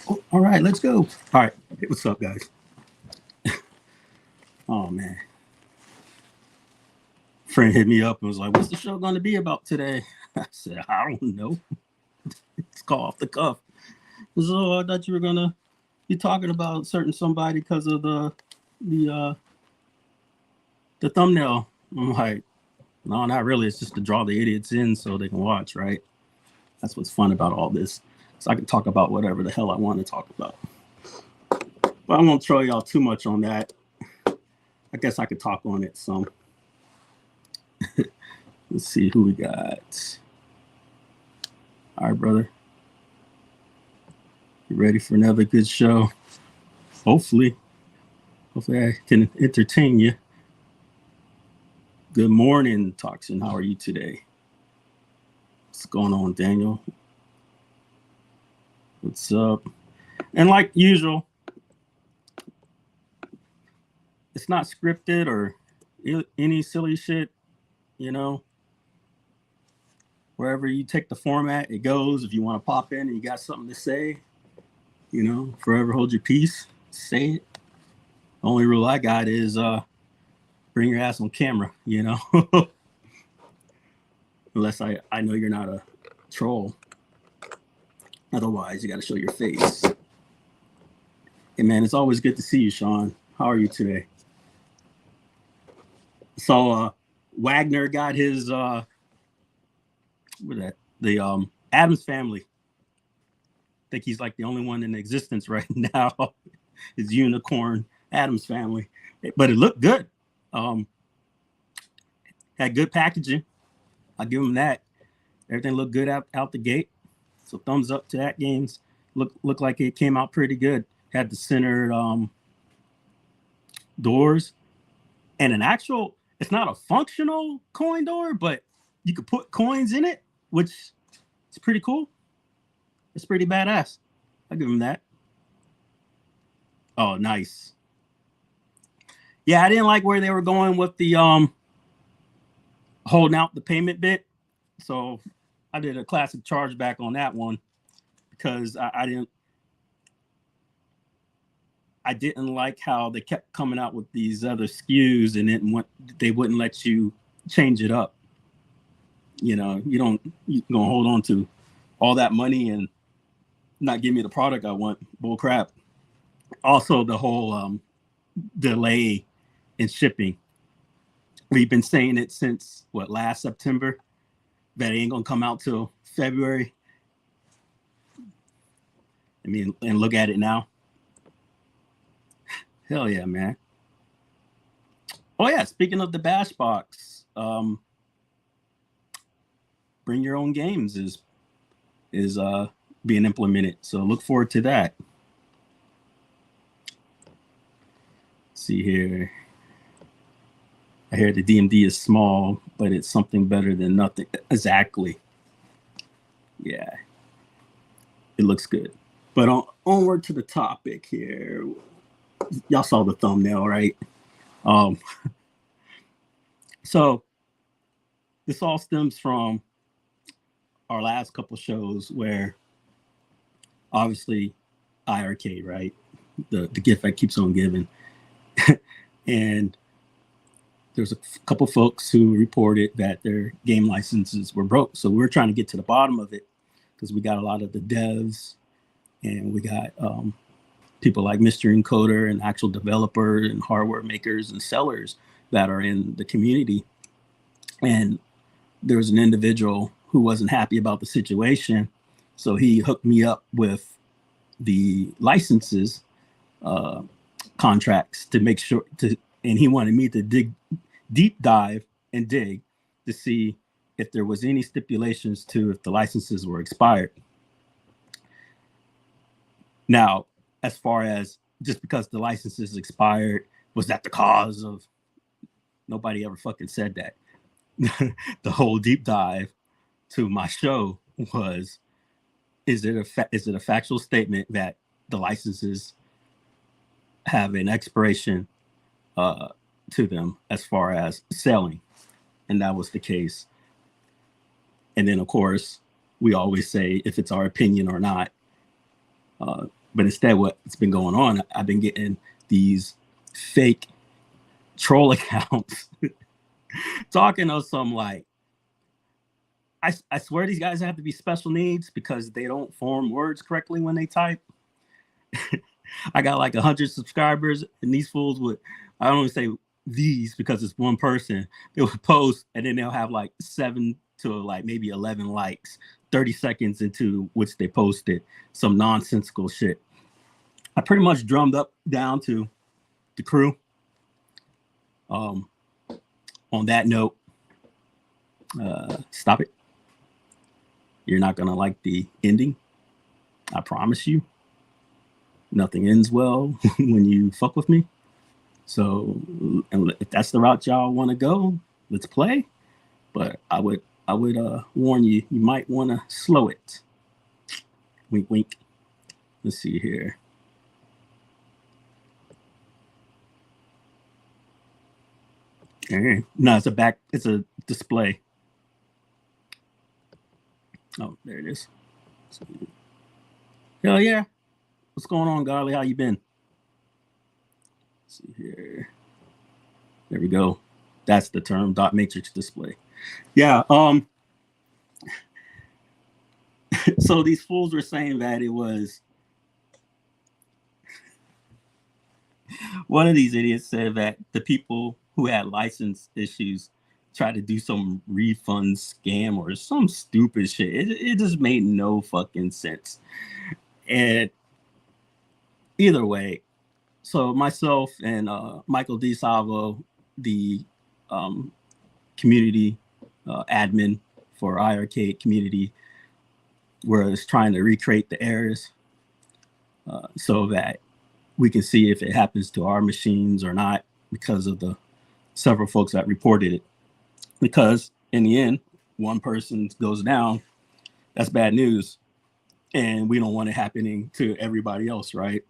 Oh, all right, let's go. All right, hey, what's up, guys? Oh man, friend hit me up and was like, "What's the show going to be about today?" I said, "I don't know. It's called off the cuff." So I thought you were gonna be talking about certain somebody because of the the thumbnail. I'm like, no, not really. It's just to draw the idiots in so they can watch, right? That's what's fun about all this. So I can talk about whatever the hell I want to talk about. But I won't throw y'all too much on that. I guess I could talk on it some. Let's see who we got. All right, brother. You ready for another good show? Hopefully. Hopefully I can entertain you. Good morning, Toxin. How are you today? What's going on, Daniel? What's up? And like usual, it's not scripted or any silly shit, you know. Wherever you take the format, it goes. If you want to pop in and you got something to say, forever hold your peace. Say it. The only rule I got is bring your ass on camera, Unless I know you're not a troll. Otherwise, you got to show your face. Hey, man, it's always good to see you, Sean. How are you today? So, Wagner got his, what is that? The Adams family. I think he's like the only one in existence right now. His unicorn Adams family. But it looked good. Um, had good packaging. I'll give him that. Everything looked good out the gate. So thumbs up to that games. Looked like it came out pretty good. Had the centered doors and an actual. It's not a functional coin door, but you could put coins in it, which is pretty cool. It's pretty badass. I'll give him that. Oh, nice. Yeah, I didn't like where they were going with the holding out the payment bit. So I did a classic chargeback on that one because I didn't like how they kept coming out with these other SKUs and they wouldn't let you change it up. You gonna hold on to all that money and not give me the product I want. Bull crap. Also, the whole delay in shipping. We've been saying it since last September that it ain't gonna come out till February. I mean, and look at it now. Hell yeah, man. Oh yeah, speaking of the Bash Box, bring your own games is being implemented. So look forward to that. Let's see here. I hear the DMD is small, but it's something better than nothing. Exactly. Yeah, it looks good. But onward to the topic here. Y'all saw the thumbnail, right? Um, so this all stems from our last couple shows where obviously IRK, right? The gift that keeps on giving. And there's a couple folks who reported that their game licenses were broke. So we're trying to get to the bottom of it because we got a lot of the devs and we got people like Mr. Encoder and actual developers and hardware makers and sellers that are in the community. And there was an individual who wasn't happy about the situation. So he hooked me up with the licenses contracts to make sure and he wanted me to deep dive and dig to see if there was any stipulations to if the licenses were expired. Now, as far as just because the licenses expired, was that the cause of? Nobody ever fucking said that. The whole deep dive to my show was: is it a factual statement that the licenses have an expiration to them as far as selling? And that was the case. And then, of course, we always say if it's our opinion or not. But instead, what's been going on, I've been getting these fake troll accounts talking of some like, I swear these guys have to be special needs because they don't form words correctly when they type. I got like 100 subscribers, and these fools would, I don't even say these because it's one person, they would post and then they'll have like 7 to like maybe 11 likes 30 seconds into which they posted some nonsensical shit. I pretty much drummed up down to the crew. On that note, stop it. You're not gonna like the ending. I promise you. Nothing ends well when you fuck with me. So if that's the route y'all want to go, let's play. But I would warn you, you might want to slow it. Wink, wink. Let's see here. No, it's a display. Oh, there it is. Hell yeah. What's going on, Garley? How you been? Let's see here. There we go. That's the term, dot matrix display. Yeah. So these fools were saying that it was, one of these idiots said that the people who had license issues tried to do some refund scam or some stupid shit. It just made no fucking sense. And either way, so myself and Michael DeSalvo, the community admin for iArcade community, was trying to recreate the errors so that we can see if it happens to our machines or not, because of the several folks that reported it. Because in the end, one person goes down, that's bad news, and we don't want it happening to everybody else, right?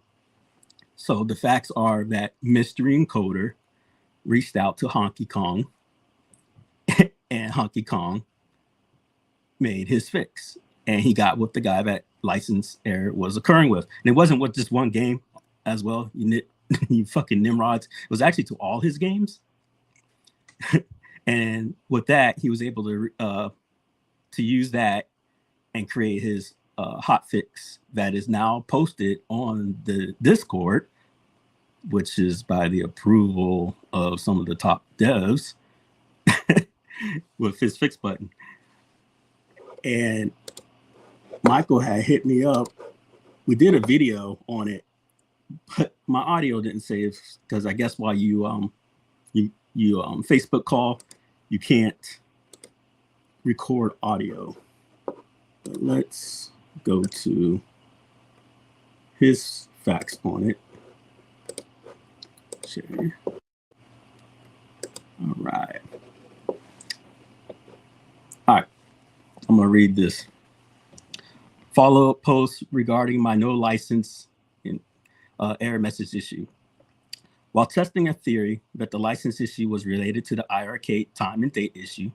So the facts are that Mystery Encoder reached out to Honky Kong, and Honky Kong made his fix, and he got what the guy that license error was occurring with. And it wasn't with just one game as well. You fucking Nimrods. It was actually to all his games. And with that, he was able to use that and create his hot fix that is now posted on the Discord, which is by the approval of some of the top devs with his fix button. And Michael had hit me up. We did a video on it, but my audio didn't save because I guess while you Facebook call, you can't record audio. But let's go to his facts on it. Share. All right. All right. I'm going to read this. Follow-up post regarding my no license in, error message issue. While testing a theory that the license issue was related to the iArcade time and date issue,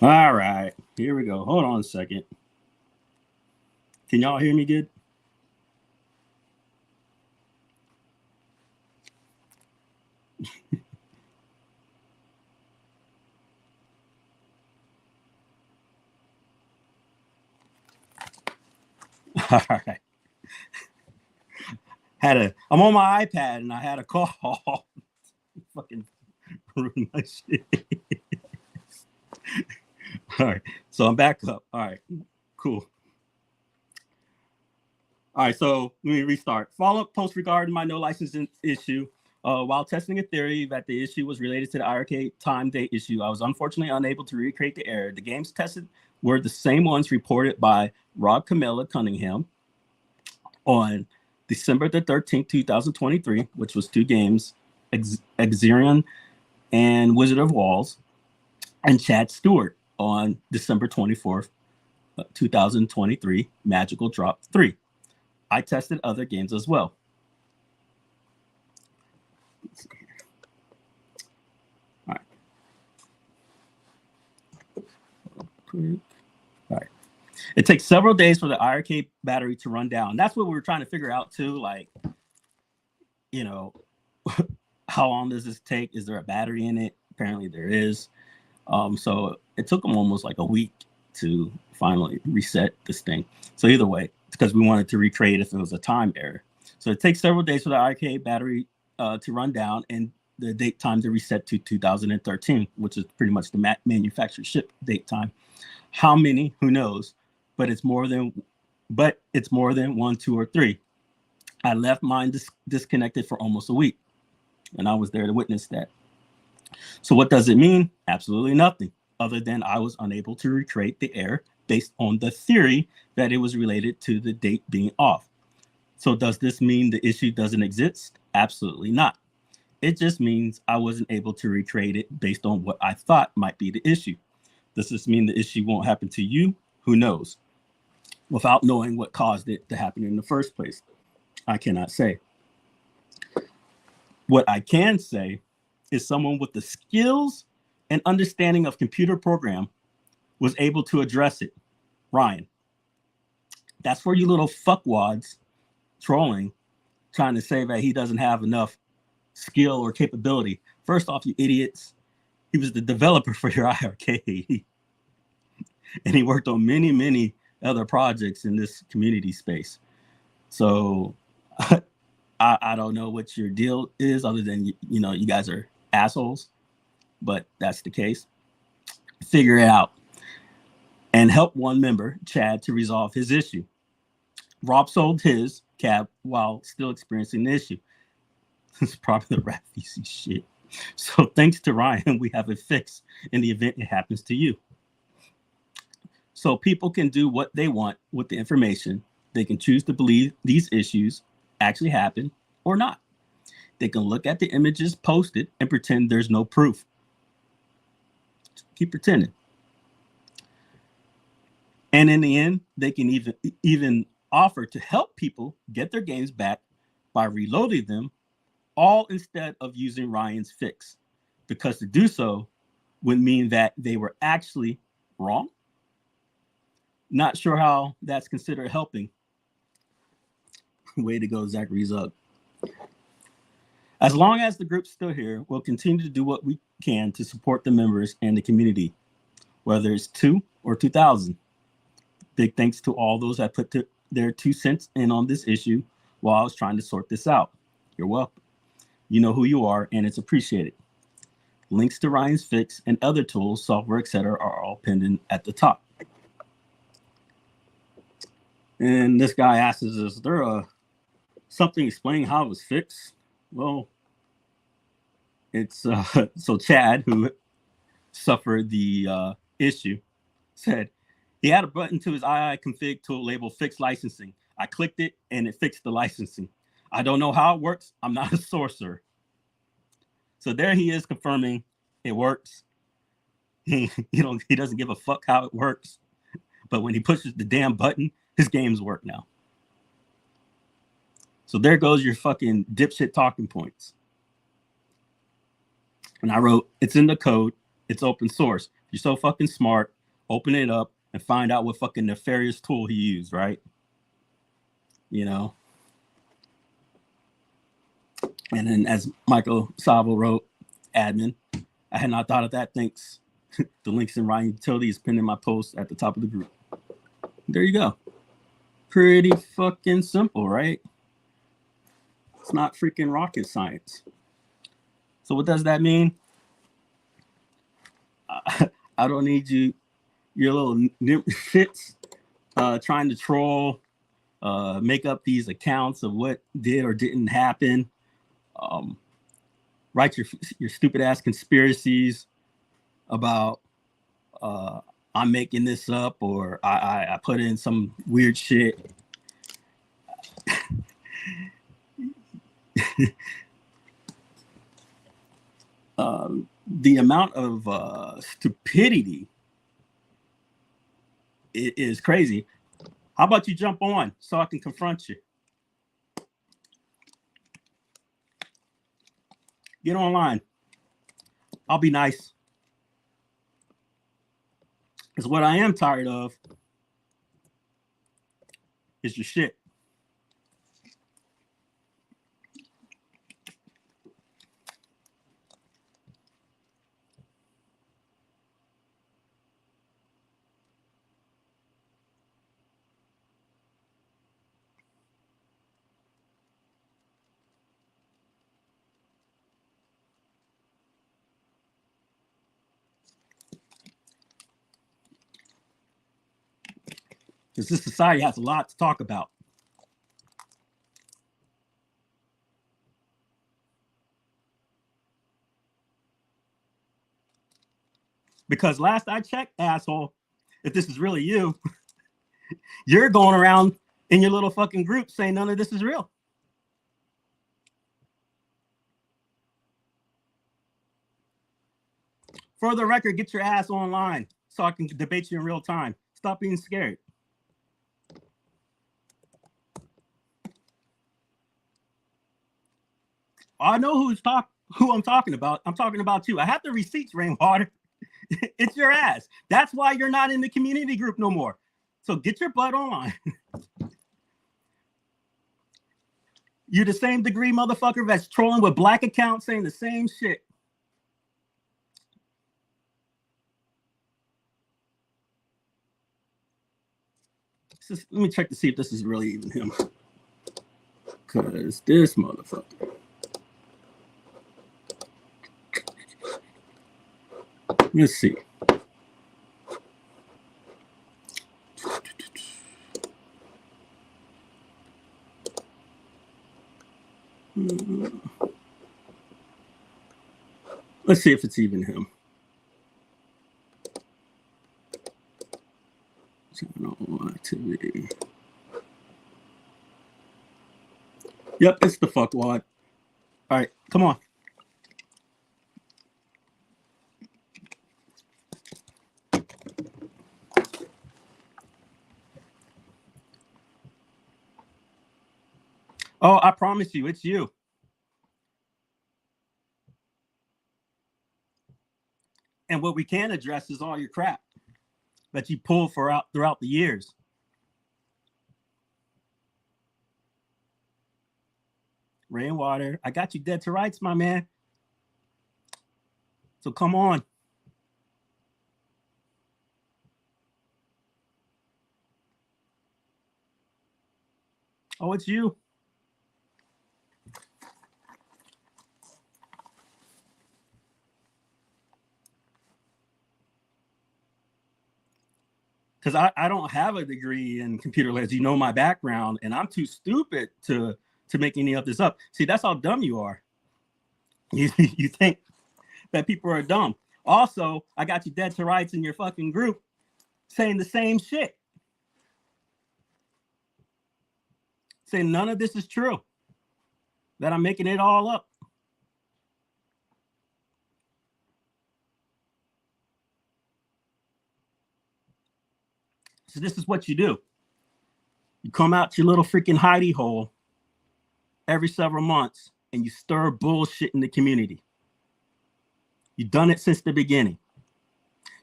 all right, here we go. Hold on a second. Can y'all hear me good? All right. I'm on my iPad and I had a call. Fucking ruined my shit. All right. So I'm back up. All right. Cool. All right, so let me restart. Follow-up post regarding my no licensing issue. While testing a theory that the issue was related to the IRK time date issue, I was unfortunately unable to recreate the error. The games tested were the same ones reported by Rob Camilla Cunningham on December the 13th, 2023, which was 2 games, Exerion and Wizard of Walls, and Chad Stewart on December 24th, 2023, Magical Drop 3. I tested other games as well. All right. It takes several days for the IRK battery to run down. That's what we were trying to figure out too. Like, you know, how long does this take? Is there a battery in it? Apparently there is. So it took them almost like a week to finally reset this thing. So either way, it's because we wanted to recreate if it was a time error. So it takes several days for the IRK battery to run down and the date time to reset to 2013, which is pretty much the manufacturer ship date time. How many? Who knows? But it's more than 1, 2, or 3. I left mine disconnected for almost a week, and I was there to witness that. So what does it mean? Absolutely nothing, other than I was unable to recreate the error based on the theory that it was related to the date being off. So does this mean the issue doesn't exist? Absolutely not. It just means I wasn't able to recreate it based on what I thought might be the issue. Does this mean the issue won't happen to you? Who knows? Without knowing what caused it to happen in the first place, I cannot say. What I can say is someone with the skills and understanding of computer program was able to address it. Ryan. That's for you little fuckwads trolling, trying to say that he doesn't have enough skill or capability. First off, you idiots, he was the developer for your IRK. And he worked on many, many other projects in this community space. So I don't know what your deal is other than, you know, you guys are assholes, but that's the case. Figure it out and help one member, Chad, to resolve his issue. Rob sold his cab while still experiencing the issue. It's probably the rat feces shit. So thanks to Ryan, we have it fixed in the event it happens to you. So people can do what they want with the information. They can choose to believe these issues actually happen or not. They can look at the images posted and pretend there's no proof. Keep pretending. And in the end, they can even offer to help people get their games back by reloading them, all instead of using Ryan's fix, because to do so would mean that they were actually wrong. Not sure how that's considered helping. Way to go, Zachary Zug. As long as the group's still here, we'll continue to do what we can to support the members and the community, whether it's 2 or 2,000. Big thanks to all those that put their 2 cents in on this issue while I was trying to sort this out. You're welcome. You know who you are, and it's appreciated. Links to Ryan's fix and other tools, software, etc., are all pinned at the top. And this guy asks, is there something explaining how it was fixed? Well, it's so Chad, who suffered the issue, said he had a button to his II config tool labeled fix licensing. I clicked it and it fixed the licensing. I don't know how it works. I'm not a sorcerer. So there he is confirming it works. He doesn't give a fuck how it works. But when he pushes the damn button, his games work now. So there goes your fucking dipshit talking points. And I wrote, it's in the code. It's open source. If you're so fucking smart, open it up and find out what fucking nefarious tool he used, right? You know? And then as Michael Savo wrote, admin, I had not thought of that. Thanks. The links in Ryan Utility is pinned in my post at the top of the group. There you go. pretty fucking simple, right? It's not freaking rocket science. So what does that mean? I don't need your little shits trying to troll, make up these accounts of what did or didn't happen. Write your stupid ass conspiracies about I'm making this up or I put in some weird shit. The amount of stupidity is crazy. How about you jump on so I can confront you? Get online. I'll be nice. Because what I am tired of is your shit. Because this society has a lot to talk about. Because last I checked, asshole, if this is really you, you're going around in your little fucking group saying none of this is real. For the record, get your ass online so I can debate you in real time. Stop being scared. I know who I'm talking about. I'm talking about you. I have the receipts, Rainwater. It's your ass. That's why you're not in the community group no more. So get your butt online. You're the same degree motherfucker that's trolling with black accounts saying the same shit. Let me check to see if this is really even him. Because this motherfucker. Let's see. Let's see if it's even him. Channel activity. Yep, it's the fuckwad. All right, come on. Oh, I promise you, it's you. And what we can address is all your crap that you pulled throughout the years. Rainwater, I got you dead to rights, my man. So come on. Oh, it's you. Because I don't have a degree in computer language. You know my background, and I'm too stupid to make any of this up. See, that's how dumb you are. You think that people are dumb. Also, I got you dead to rights in your fucking group saying the same shit. Saying none of this is true. That I'm making it all up. So this is what you do. You come out your little freaking hidey hole every several months and you stir bullshit in the community. You've done it since the beginning.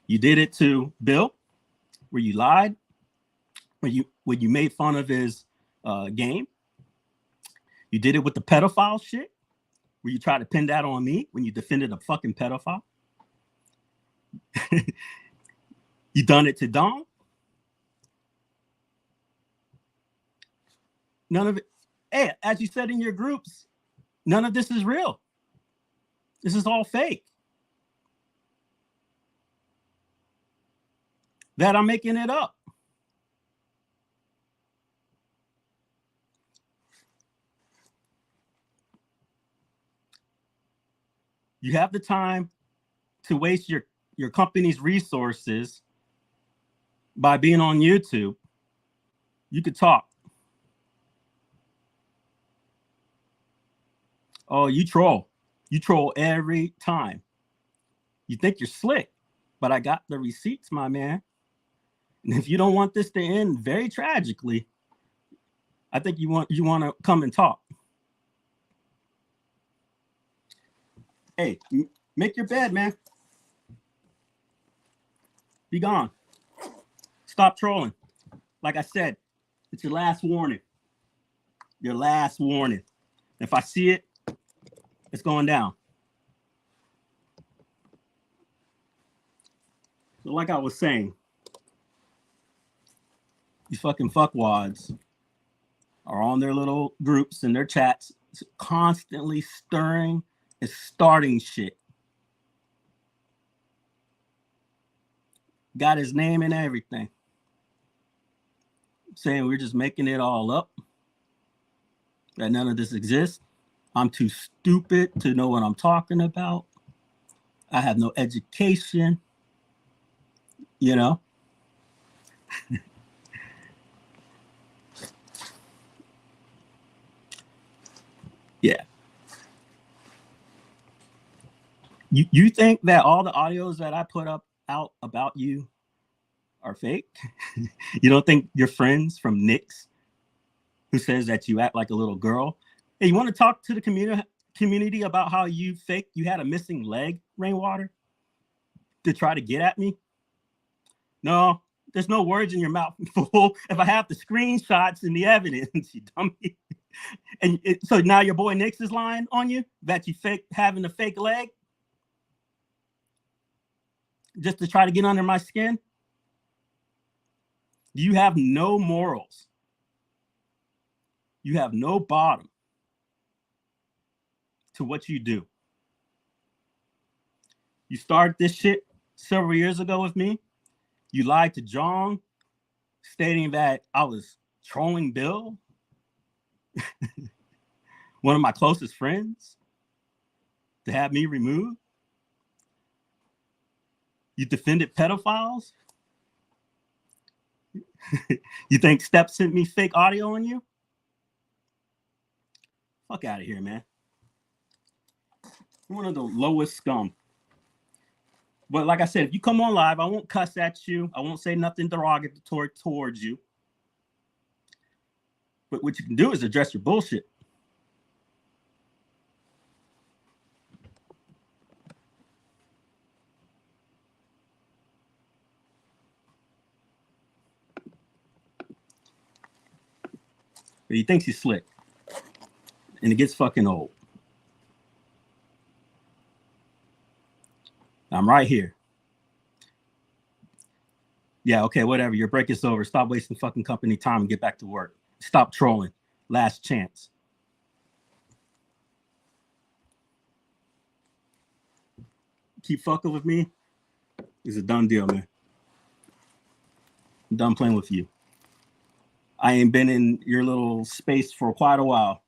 You did it to Bill, where you lied, when you made fun of his game. You did it with the pedophile shit, where you tried to pin that on me when you defended a fucking pedophile. You done it to Dom. None of it. Hey, as you said in your groups, none of this is real. This is all fake. That I'm making it up. You have the time to waste your company's resources by being on YouTube. You could talk. Oh, you troll. You troll every time. You think you're slick, but I got the receipts, my man. And if you don't want this to end very tragically, I think you want to come and talk. Hey, make your bed, man. Be gone. Stop trolling. Like I said, it's your last warning. Your last warning. If I see it, it's going down. So like I was saying, these fucking fuckwads are on their little groups and their chats, constantly stirring and starting shit. Got his name and everything. Saying we're just making it all up. That none of this exists. I'm too stupid to know what I'm talking about. I have no education. You know? Yeah. You think that all the audios that I put up out about you are fake? You don't think your friends from Nyx, who says that you act like a little girl, hey, you want to talk to the community about how you had a missing leg, Rainwater, to try to get at me? No, there's no words in your mouth, fool. If I have the screenshots and the evidence, you dummy. And so now your boy Nyx is lying on you that you having a fake leg just to try to get under my skin? You have no morals. You have no bottom to what you do. You started this shit several years ago with me. You lied to John, stating that I was trolling Bill, one of my closest friends, to have me removed. You defended pedophiles. You think Step sent me fake audio on you? Fuck out of here, man. You're one of the lowest scum. But like I said, if you come on live, I won't cuss at you. I won't say nothing derogatory towards you. But what you can do is address your bullshit. But he thinks he's slick. And it gets fucking old. I'm right here. Yeah, okay, whatever. Your break is over. Stop wasting fucking company time and get back to work. Stop trolling. Last chance. Keep fucking with me. It's a done deal, man. I'm done playing with you. I ain't been in your little space for quite a while.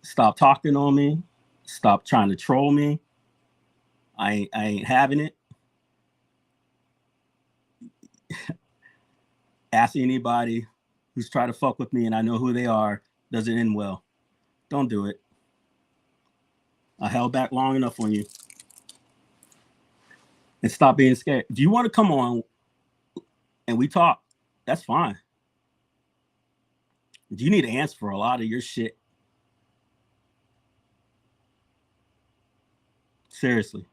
Stop talking on me. Stop trying to troll me. I ain't having it. Ask anybody who's trying to fuck with me and I know who they are, doesn't end well. Don't do it. I held back long enough on you. And stop being scared. If you want to come on and we talk, that's fine. You need to answer for a lot of your shit. Seriously.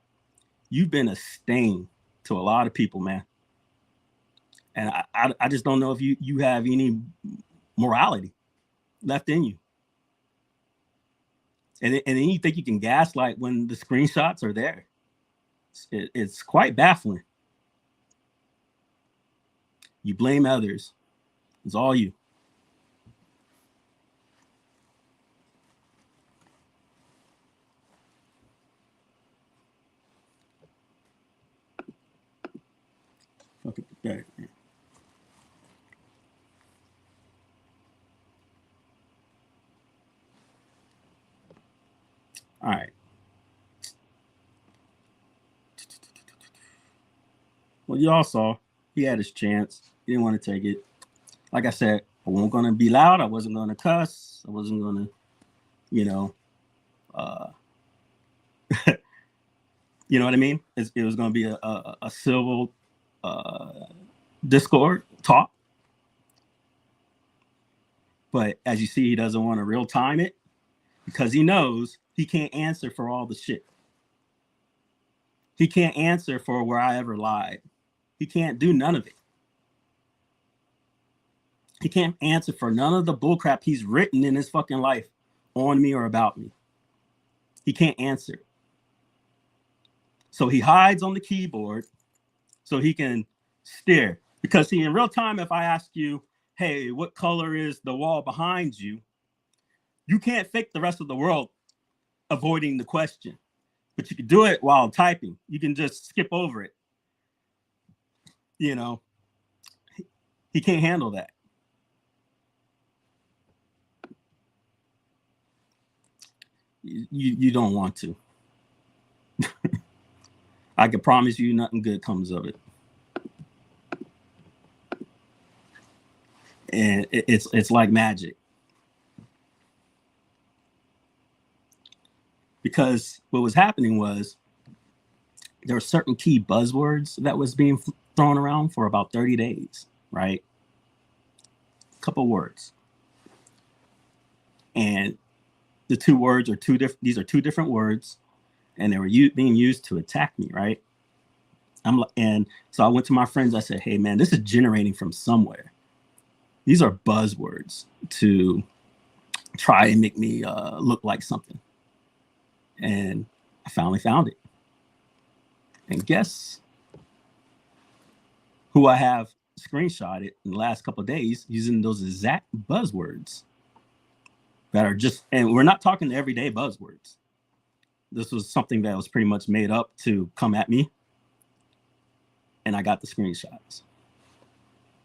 You've been a stain to a lot of people, man. And I just don't know if you have any morality left in you. And then you think you can gaslight when the screenshots are there. It's quite baffling. You blame others It's all you. Fuck it, man. All right. Well, y'all saw he had his chance. He didn't want to take it. Like I said, I wasn't going to be loud. I wasn't going to cuss. I wasn't going to, you know, you know what I mean? It was going to be a civil Discord talk. But as you see, he doesn't want to real time it because he knows he can't answer for all the shit. He can't answer for where I ever lied. He can't do none of it. He can't answer for none of the bullcrap he's written in his fucking life on me or about me. He can't answer. So he hides on the keyboard so he can stare. Because see, in real time, if I ask you, hey, what color is the wall behind you? You can't fake the rest of the world avoiding the question. But you can do it while typing. You can just skip over it. You know, he can't handle that. You don't want to. I can promise you nothing good comes of it. And it's like magic. Because what was happening was there were certain key buzzwords that was being thrown around for about 30 days, right? A couple words. And the two words are two different. These are two different words, and they were being used to attack me, right? And so I went to my friends. I said, "Hey, man, this is generating from somewhere. These are buzzwords to try and make me look like something." And I finally found it. And guess who I have screenshotted in the last couple of days using those exact buzzwords that are just, and we're not talking everyday buzzwords. This was something that was pretty much made up to come at me. And I got the screenshots.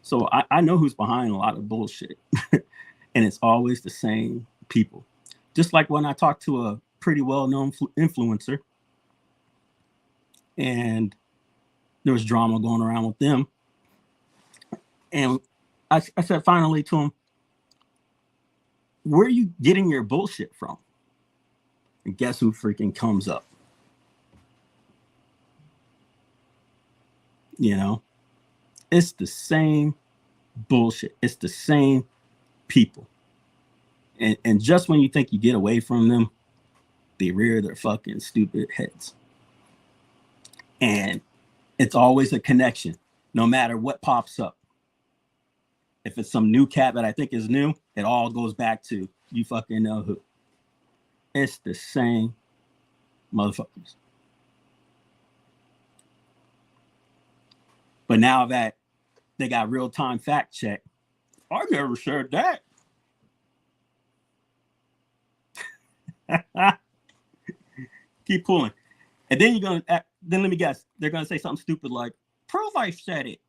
So I know who's behind a lot of bullshit. And it's always the same people. Just like when I talk to a pretty well-known influencer and there was drama going around with them. And I said finally to him, where are you getting your bullshit from? And guess who freaking comes up? You know, it's the same bullshit. It's the same people. And just when you think you get away from them, they rear their fucking stupid heads. And it's always a connection, no matter what pops up. If it's some new cat that I think is new, it all goes back to you fucking know who. It's the same motherfuckers. But now that they got real-time fact check, I never shared that. Keep pulling. And then then let me guess, they're gonna say something stupid like, prove I said it.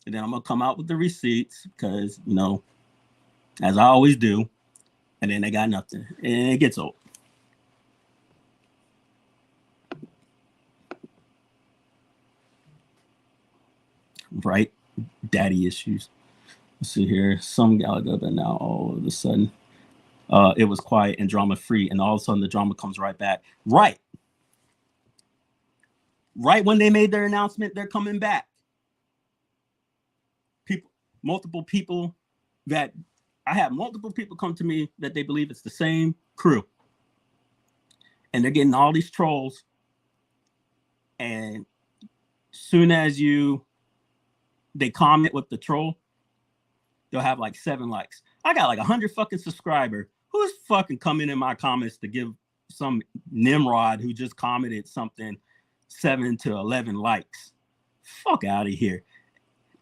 And then I'm gonna come out with the receipts because, you know, as I always do. And then they got nothing. And it gets old. Right? Daddy issues. Let's see here. Some Galaga, but now all of a sudden it was quiet and drama free. And all of a sudden the drama comes right back. Right when they made their announcement, they're coming back. Multiple people that I have multiple people come to me that they believe it's the same crew. And they're getting all these trolls. And soon as they comment with the troll, they'll have like 7 likes. I got like 100 fucking subscribers. Who's fucking coming in my comments to give some Nimrod who just commented something 7 to 11 likes? Fuck out of here.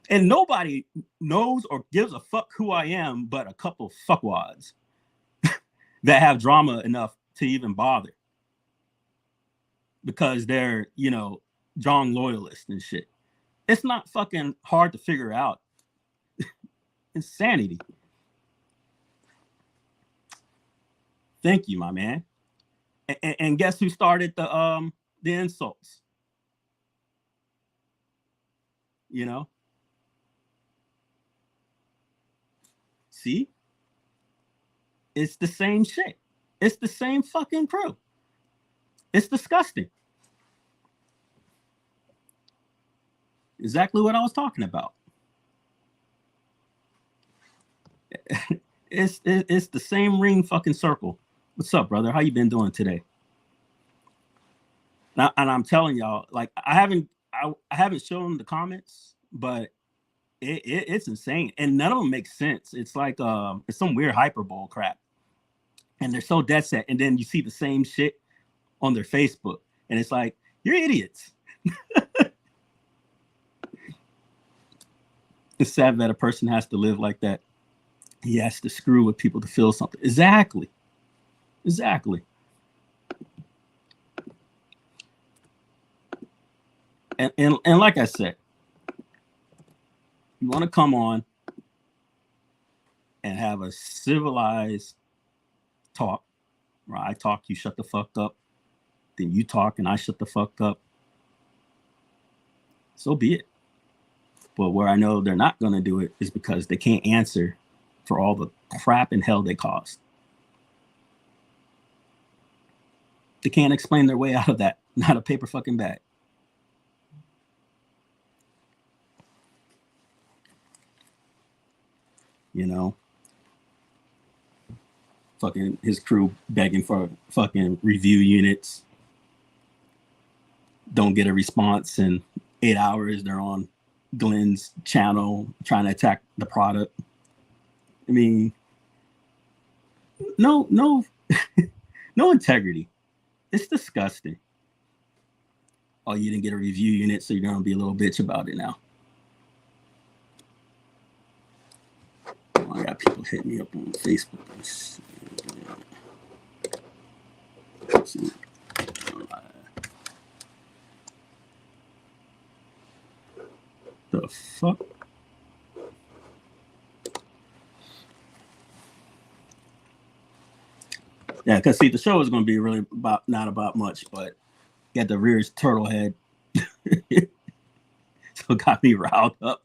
And nobody knows or gives a fuck who I am but a couple fuckwads that have drama enough to even bother. Because they're, you know, John loyalists and shit. It's not fucking hard to figure out. Insanity. Thank you, my man. And guess who started the insults? You know? See? It's the same shit. It's the same fucking crew. It's disgusting. Exactly what I was talking about. It's the same ring fucking circle. What's up, brother? How you been doing today? And I'm telling y'all, like I haven't shown the comments, but it's insane, and none of them make sense. It's like it's some weird hyperbole crap, and they're so dead set. And then you see the same shit on their Facebook, and it's like, you're idiots. It's sad that a person has to live like that. He has to screw with people to feel something. Exactly. And like I said, you want to come on and have a civilized talk, where I talk, you shut the fuck up, then you talk and I shut the fuck up, so be it. But where I know they're not going to do it is because they can't answer for all the crap and hell they caused. They can't explain their way out of that. Not a paper fucking bag. You know? Fucking his crew begging for fucking review units. Don't get a response in 8 hours. They're on Glenn's channel trying to attack the product. I mean, no no integrity. It's disgusting. Oh, you didn't get a review unit, so you're gonna be a little bitch about it now. Oh, I got people hitting me up on Facebook. Let's see. The fuck? Yeah, because see, the show is going to be really not about much, but you got the rear's turtle head. So it got me riled up.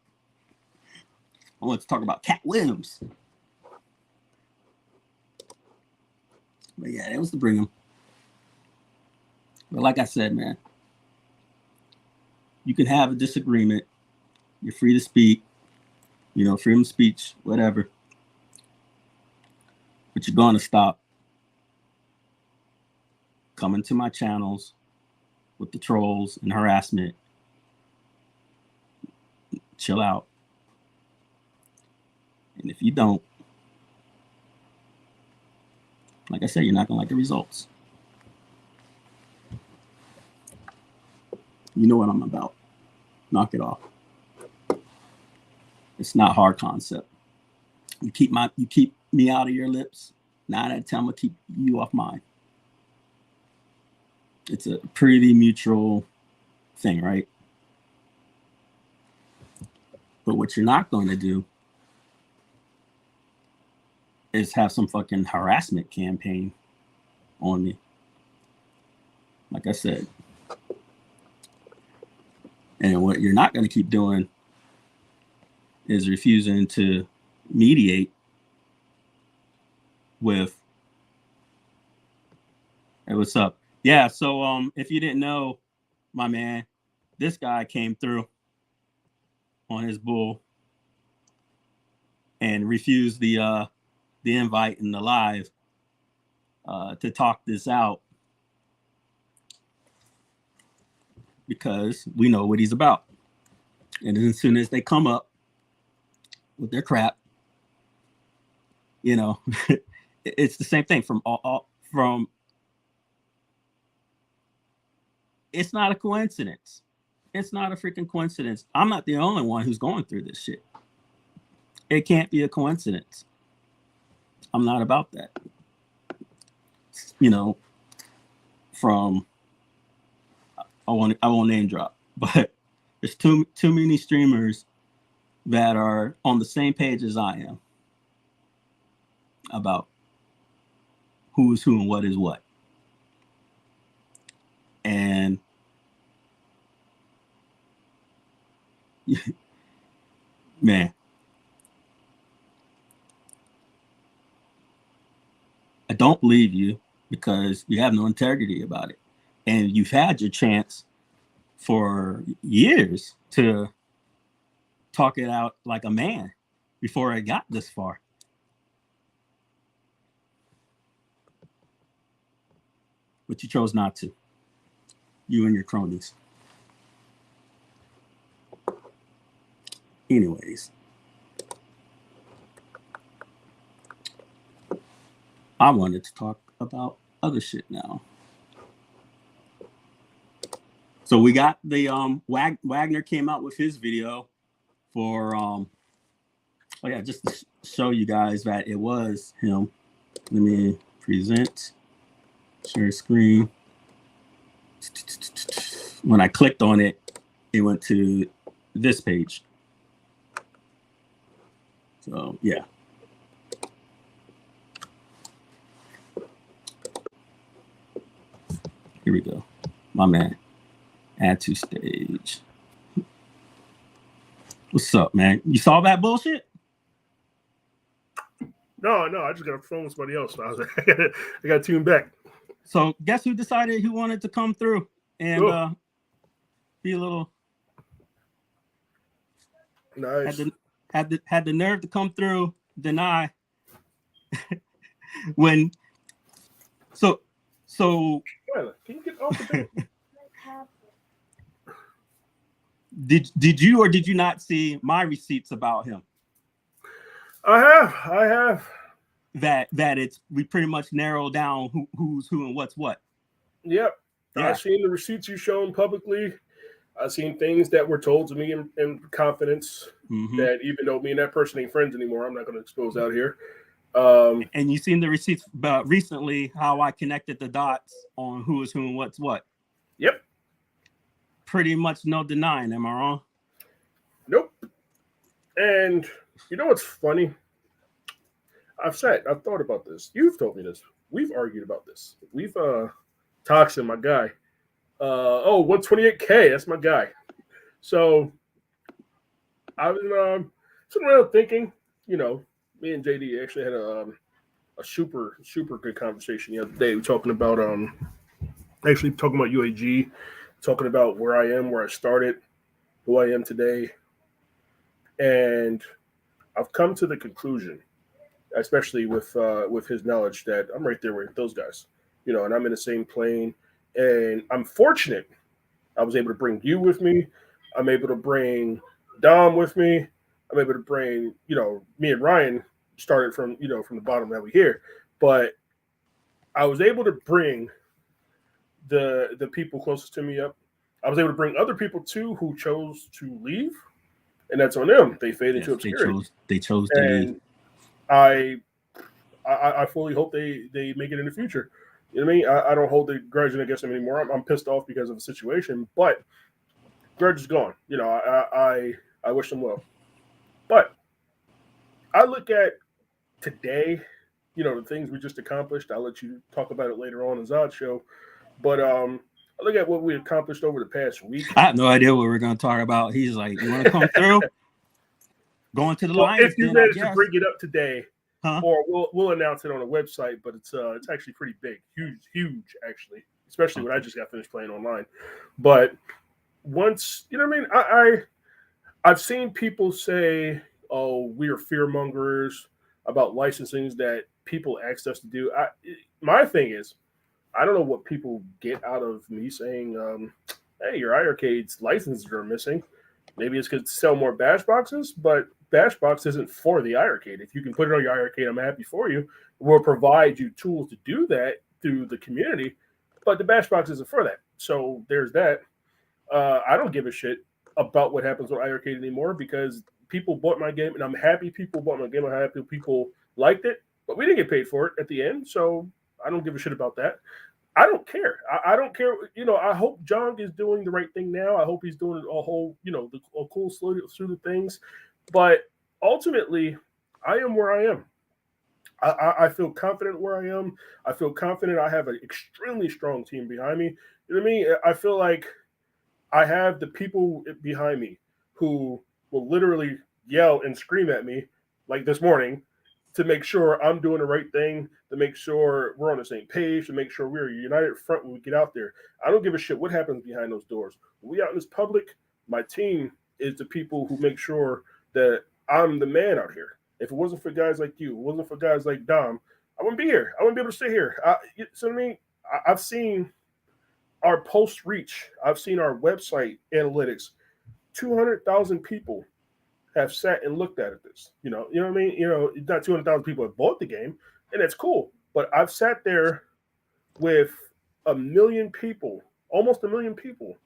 I want to talk about Cat Williams. But yeah, it was to bring him. But like I said, man, you can have a disagreement. You're free to speak, you know, freedom of speech, whatever. But you're going to stop coming to my channels with the trolls and harassment. Chill out. And if you don't, like I said, you're not going to like the results. You know what I'm about. Knock it off. It's not hard concept. You keep me out of your lips. 9 out of 10, I'm gonna keep you off mine. It's a pretty mutual thing, right? But what you're not going to do is have some fucking harassment campaign on me. Like I said. And what you're not going to keep doing is refusing to mediate with, hey, what's up? Yeah, so if you didn't know, my man, this guy came through on his bull and refused the invite and the live to talk this out because we know what he's about. And as soon as they come up with their crap, you know, it's the same thing from it's not a coincidence. It's not a freaking coincidence. I'm not the only one who's going through this shit. It can't be a coincidence. I'm not about that. You know, from I won't name drop, but there's too many streamers that are on the same page as I am about who is who and what is what. And man, I don't believe you because you have no integrity about it. And you've had your chance for years to talk it out like a man before it got this far. But you chose not to. You and your cronies. Anyways, I wanted to talk about other shit now. So we got the Wagner came out with his video for just to show you guys that it was him. Let me present, share screen. When I clicked on it, it went to this page. So yeah. Here we go. My man. Add to stage. What's up, man? You saw that bullshit? No, I just got a phone with somebody else. So I was like, I got tuned back. So guess who decided who wanted to come through and be a little nice. Had the nerve to come through, deny when so can you get off the bed? Did you or did you not see my receipts about him? I have. That we pretty much narrowed down who's who and what's what. Yep. Yeah. I've seen the receipts you've shown publicly. I've seen things that were told to me in confidence that even though me and that person ain't friends anymore, I'm not going to expose out here. And you've seen the receipts recently, how I connected the dots on who is who and what's what. Yep. Pretty much no denying. Am I wrong? Nope. And you know what's funny? I've thought about this. You've told me this. We've argued about this. We've Toxin, my guy. 128K, that's my guy. So I was sitting around thinking, you know, me and JD actually had a super good conversation the other day. We're talking about UAG, talking about where I am, where I started, who I am today. And I've come to the conclusion, especially with his knowledge, that I'm right there with those guys, you know, and I'm in the same plane. And I'm fortunate I was able to bring you with me. I'm able to bring Dom with me. I'm able to bring, you know, me and Ryan started from the bottom that we here. But I was able to bring the people closest to me up. I was able to bring other people too who chose to leave. And that's on them. They fade into obscurity. They chose to leave. I fully hope they make it in the future. You know what I mean? I don't hold the grudge against them anymore. I'm pissed off because of the situation, but grudge is gone. You know, I wish them well. But I look at today, you know, the things we just accomplished. I'll let you talk about it later on in Zod's show. But I look at what we accomplished over the past week. I have no idea what we're going to talk about. He's like, you want to come through? Going to the Lions. If you manage to bring it up today, huh? Or we'll announce it on the website, but it's actually pretty big, huge actually, especially when I just got finished playing online. But once, you know what I mean, I've seen people say, "Oh, we are fearmongers about licensings that people asked us to do." My thing is, I don't know what people get out of me saying, "Hey, your iArcade's licenses are missing." Maybe it's because to sell more Bash boxes, but Bash box isn't for the iArcade. If you can put it on your iArcade, I'm happy for you. We'll provide you tools to do that through the community, but the Bash box isn't for that. So there's that. I don't give a shit about what happens with iArcade anymore because people bought my game, and I'm happy people bought my game. I'm happy people liked it, but we didn't get paid for it at the end, so I don't give a shit about that. I don't care. I don't care. I hope John is doing the right thing now. I hope he's doing a whole, a cool slew of things. But ultimately, I am where I am. I feel confident where I am. I feel confident I have an extremely strong team behind me. You know what I mean? I feel like I have the people behind me who will literally yell and scream at me, like this morning, to make sure I'm doing the right thing, to make sure we're on the same page, to make sure we're a united front when we get out there. I don't give a shit what happens behind those doors. When we out in this public, my team is the people who make sure that I'm the man out here. If it wasn't for guys like you, it wasn't for guys like Dom, I wouldn't be here. I wouldn't be able to sit here. So I mean, I've seen our post reach. I've seen our website analytics. 200,000 people have sat and looked at this. You know what I mean? Not 200,000 people have bought the game, and that's cool. But I've sat there with 1 million people, almost 1 million people,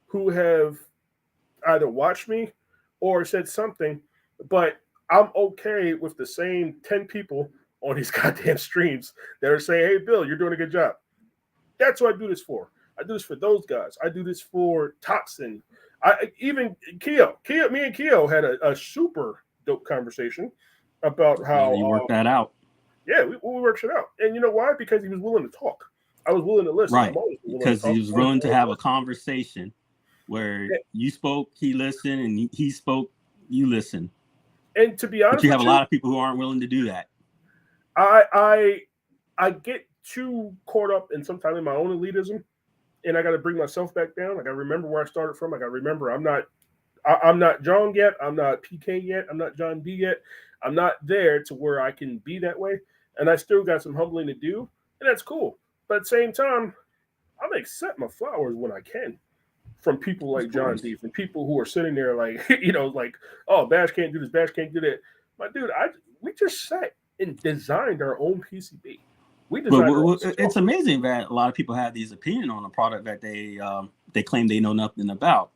who have either watched me or said something, but I'm okay with the same 10 people on these goddamn streams that are saying, hey, Bill, you're doing a good job. That's what I do this for. I do this for those guys. I do this for Toxin. Even Keo. Me and Keo had a super dope conversation about how you worked that out. Yeah, we worked it out. And you know why? Because he was willing to talk. I was willing to listen. Right. Because he was willing to have a conversation where you spoke, he listened, and he spoke, you listened. And to be honest, but you have a lot of people who aren't willing to do that. I get too caught up in sometimes in my own elitism, and I got to bring myself back down. I got to remember where I started from. I got to remember I'm not John yet. I'm not PK yet. I'm not John B yet. I'm not there to where I can be that way, and I still got some humbling to do, and that's cool. But at the same time, I'm accept my flowers when I can from people like John D, from people who are sitting there like, like, oh, Bash can't do this, Bash can't do that. My dude, we just sat and designed our own PCB. It's amazing that a lot of people have these opinions on a product that they claim they know nothing about.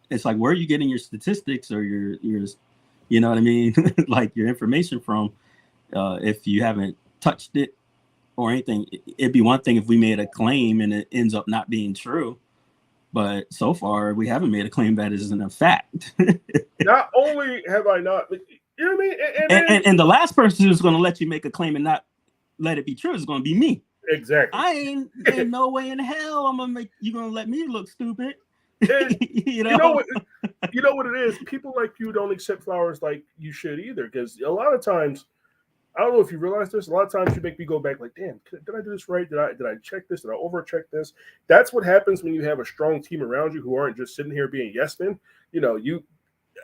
It's like, where are you getting your statistics or your you know what I mean? Like your information from, if you haven't touched it or anything. It'd be one thing if we made a claim and it ends up not being true. But so far, we haven't made a claim that isn't a fact. Not only have I not, you know what I mean? And the last person who's going to let you make a claim and not let it be true is going to be me. Exactly. I ain't no way in hell you're going to let me look stupid. You know what it is? People like you don't accept flowers like you should either. Because a lot of times, I don't know if you realize this, a lot of times you make me go back like, damn, did I do this right? Did I check this? Did I overcheck this? That's what happens when you have a strong team around you who aren't just sitting here being yes men.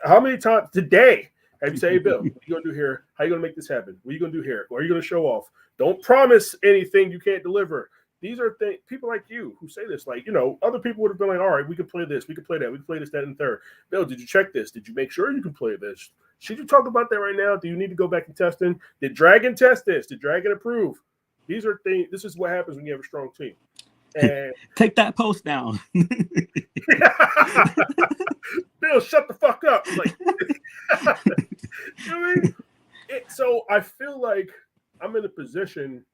How many times today have you said, hey, Bill, what are you gonna do here? How are you gonna make this happen? What are you gonna do here? What are you gonna show off? Don't promise anything you can't deliver. These are people like you who say this, like, other people would have been like, all right, we can play this, we can play that, we can play this, that, and third. Bill, did you check this? Did you make sure you can play this? Should you talk about that right now? Do you need to go back and testing? Did Dragon test this? Did Dragon approve? These are things. This is what happens when you have a strong team. And take that post down. Bill, shut the fuck up. Like, you know what I mean? So I feel like I'm in a position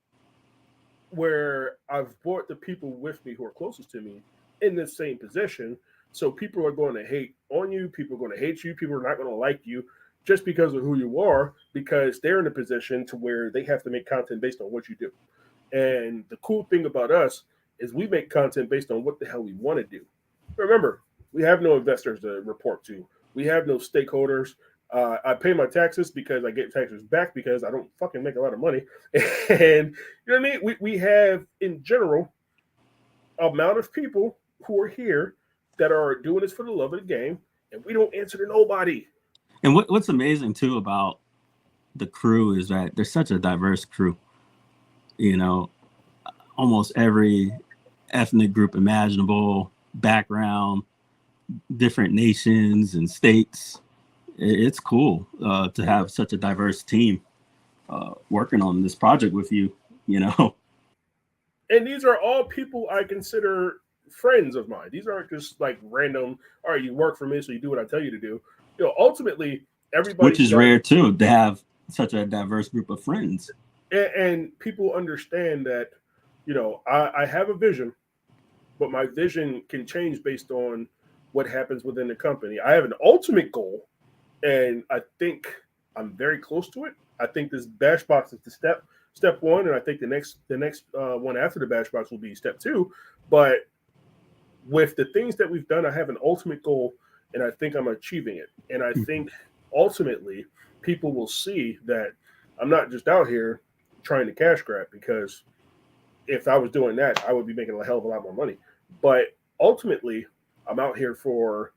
where I've brought the people with me who are closest to me in the same position. So people are going to hate on you. People are going to hate you. People are not going to like you just because of who you are, because they're in a position to where they have to make content based on what you do. And the cool thing about us is we make content based on what the hell we want to do. Remember, we have no investors to report to. We have no stakeholders. I pay my taxes because I get taxes back because I don't fucking make a lot of money. And you know what I mean? We have, in general, amount of people who are here that are doing this for the love of the game, and we don't answer to nobody. And what's amazing, too, about the crew is that there's such a diverse crew. Almost every ethnic group imaginable, background, different nations and states. It's cool to have such a diverse team working on this project with you, And these are all people I consider friends of mine. These aren't just like random. All right, you work for me, so you do what I tell you to do. Ultimately, everybody, which is rare too, to have such a diverse group of friends. And people understand that, I have a vision, but my vision can change based on what happens within the company. I have an ultimate goal, and I think I'm very close to it. I think this bash box is the step one, and I think the next one after the bash box will be step two. But with the things that we've done, I have an ultimate goal, and I think I'm achieving it. And I think ultimately people will see that I'm not just out here trying to cash grab, because if I was doing that, I would be making a hell of a lot more money. But ultimately, I'm out here for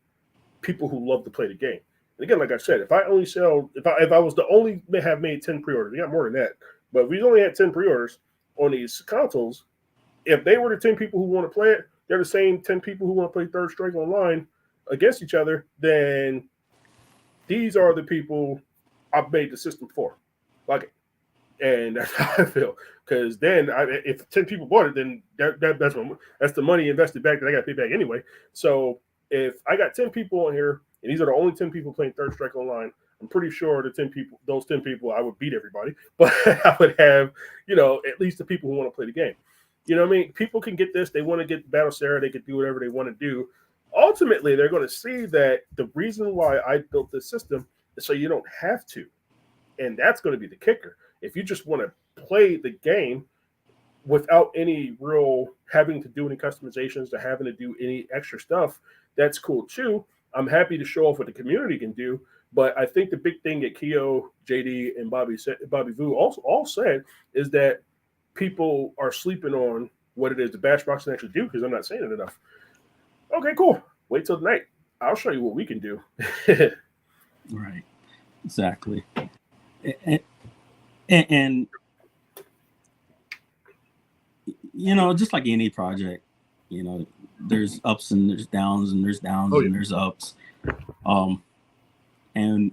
people who love to play the game. And again, like I said, if I was to only have made 10 pre-orders, we got more than that. But if we only had 10 pre-orders on these consoles, if they were the 10 people who want to play it, they're the same 10 people who want to play Third Strike online against each other, then these are the people I've made the system for. Like it. And that's how I feel. Because then, if 10 people bought it, then that's the money invested back that I got to pay back anyway. So if I got 10 people on here, and these are the only 10 people playing Third Strike Online, I'm pretty sure those 10 people, I would beat everybody. But I would have, at least the people who want to play the game. You know what I mean? People can get this. They want to get Battle Sarah. They can do whatever they want to do. Ultimately, they're going to see that the reason why I built this system is so you don't have to. And that's going to be the kicker. If you just want to play the game without any real having to do any customizations or having to do any extra stuff, that's cool too. I'm happy to show off what the community can do. But I think the big thing that Keo, JD, and Bobby Vu also all said is that people are sleeping on what it is the bash box can actually do, because I'm not saying it enough. Okay, cool. Wait till tonight. I'll show you what we can do. Right. Exactly. And just like any project, there's ups and there's downs, and there's downs and there's ups. And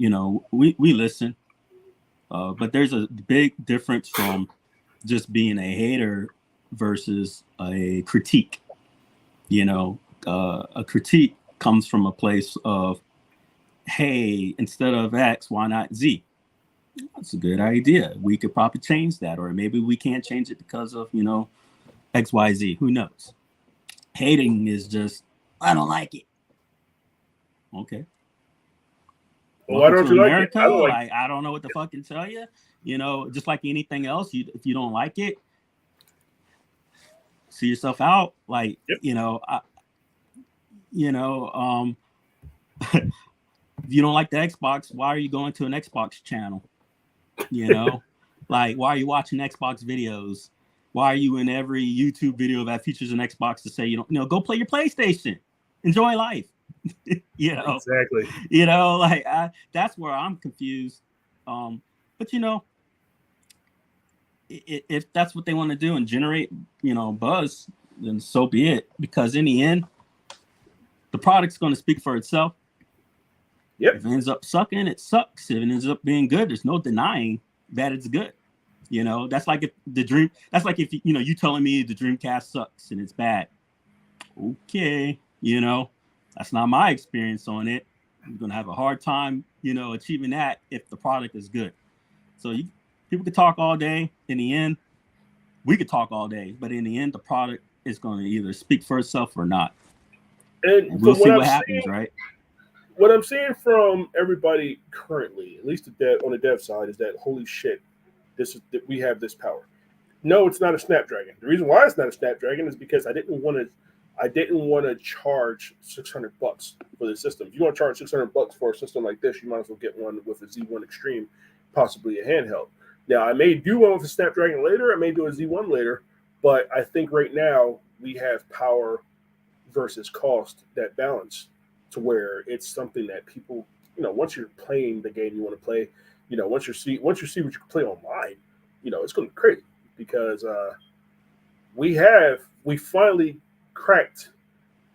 we listen, but there's a big difference from just being a hater versus a critique. A critique comes from a place of, hey, instead of X, why not Z? That's a good idea. We could probably change that, or maybe we can't change it because of, X, Y, Z. Who knows? Hating is just, I don't like it. Okay. Well, why don't you America, like it? I don't know what to fucking tell you. Just like anything else, if you don't like it, see yourself out. Like, yep. If you don't like the Xbox, why are you going to an Xbox channel? Like, why are you watching Xbox videos? Why are you in every YouTube video that features an Xbox to say, go play your PlayStation, enjoy life? Exactly. That's where I'm confused. But if that's what they want to do and generate, buzz, then so be it. Because in the end, the product's going to speak for itself. Yep. If it ends up sucking, it sucks. If it ends up being good, there's no denying that it's good. That's like if you telling me the Dreamcast sucks and it's bad. Okay, that's not my experience on it. I'm gonna have a hard time, achieving that if the product is good. So people could talk all day. In the end, we could talk all day, but in the end, the product is going to either speak for itself or not. And we'll see what happens, right? What I'm seeing from everybody currently, at least on the dev side, is that holy shit, we have this power. No, it's not a Snapdragon. The reason why it's not a Snapdragon is because I didn't want to charge $600 for the system. If you want to charge $600 for a system like this, you might as well get one with a Z1 Extreme, possibly a handheld. Now, I may do one with a Snapdragon later. I may do a Z1 later, but I think right now we have power versus cost, that balance, to where it's something that people, once you're playing the game you want to play, once you see what you can play online, it's going to be crazy, because we finally cracked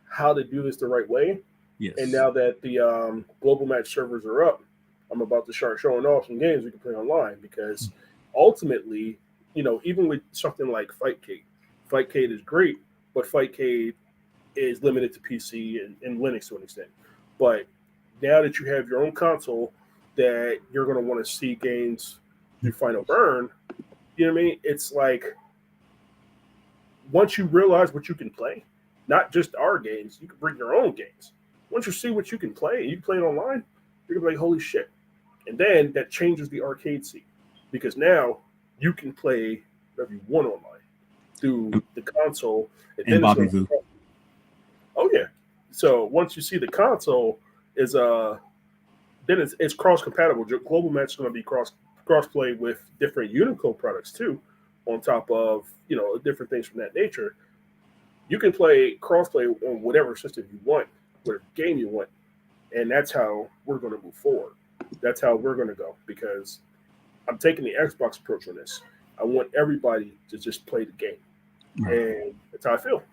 how to do this the right way. Yes. And now that the global match servers are up, I'm about to start showing off some games we can play online, because ultimately, even with something like Fightcade is great, but Fightcade is limited to PC and Linux to an extent. But now that you have your own console, that you're going to want to see games through Final Burn, you know what I mean? It's like once you realize what you can play, not just our games, you can bring your own games. Once you see what you can play, you can play it online, you're going to be like, holy shit. And then that changes the arcade scene because now you can play whatever you want online through the console. And then Bobby Vu. Oh yeah. So once you see the console is then it's cross compatible. Global Match is going to be cross play with different Unico products too, on top of different things from that nature. You can play cross play on whatever system you want, whatever game you want, and that's how we're going to move forward. That's how we're going to go because I'm taking the Xbox approach on this. I want everybody to just play the game, and that's how I feel.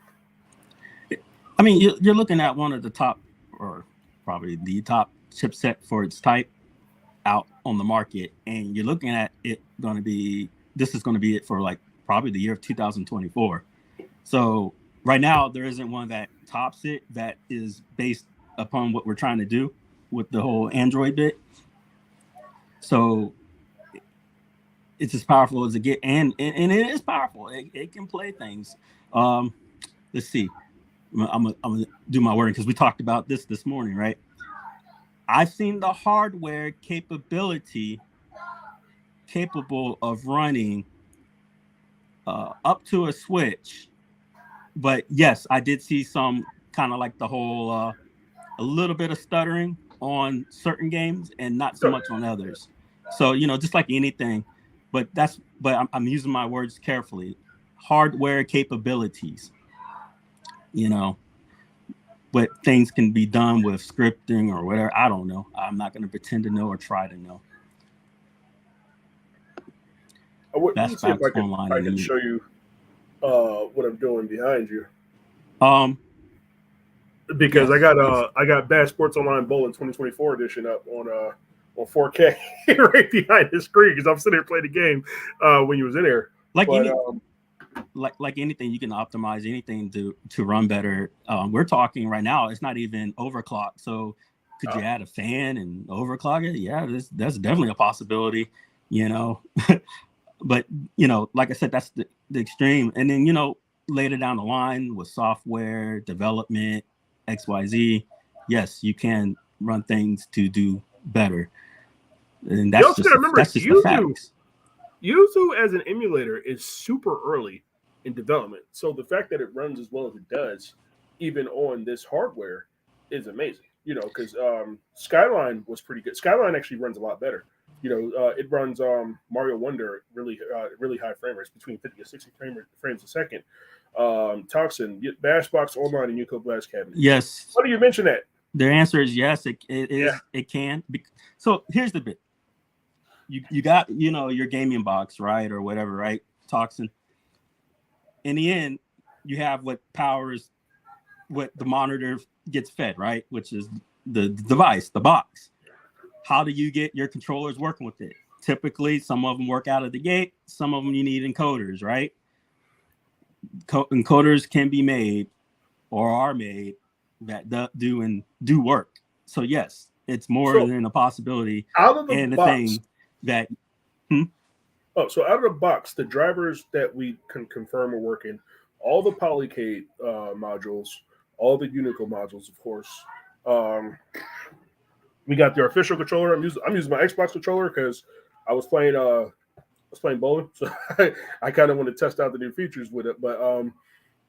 I mean, you're looking at one of the top, or probably the top chipset for its type out on the market, and you're looking at it going to be. This is going to be it for like probably the year of 2024. So right now, there isn't one that tops it that is based upon what we're trying to do with the whole Android bit. So it's as powerful as it gets, and it is powerful. It can play things. Let's see. I'm gonna do my wording because we talked about this morning, right? I've seen the hardware capability capable of running up to a Switch, but yes, I did see some kind of like the whole a little bit of stuttering on certain games and not so much on others. So just like anything, but I'm using my words carefully. Hardware capabilities. But things can be done with scripting or whatever. I don't know. I'm not going to pretend to know or try to know. Let me see if I can show you what I'm doing behind you. Because yes, I got Bass Sports Online Bowling 2024 edition up on 4K right behind the screen because I'm sitting here playing the game when you was in there. Like anything, you can optimize anything to run better. We're talking right now, it's not even overclock. So could you add a fan and overclock it? Yeah, that's definitely a possibility, But, like I said, that's the extreme. And then, later down the line with software development, XYZ, yes, you can run things to do better. And that's just the facts. Yuzu as an emulator is super early in development. So the fact that it runs as well as it does, even on this hardware, is amazing. Because Skyline was pretty good. Skyline actually runs a lot better. It runs Mario Wonder at really high frame rates, between 50 and 60 frames a second. Toxin, Bashbox Online, and Yuko Blast Cabinet. Yes. Why do you mention that? Their answer is yes. It is. Yeah. It can. So here's the bit. You got your gaming box, right, or whatever, right? Toxin. In the end, you have what powers what the monitor gets fed, right? Which is the device, the box. How do you get your controllers working with it? Typically, some of them work out of the gate. Some of them you need encoders, right? Encoders can be made or are made that do work. So yes, it's more than a possibility. Out of the and box, the thing that. So out of the box, the drivers that we can confirm are working. All the Polycade modules, all the Unico modules, of course. We got the official controller. I'm using my Xbox controller because I was playing bowling, so I kind of want to test out the new features with it. But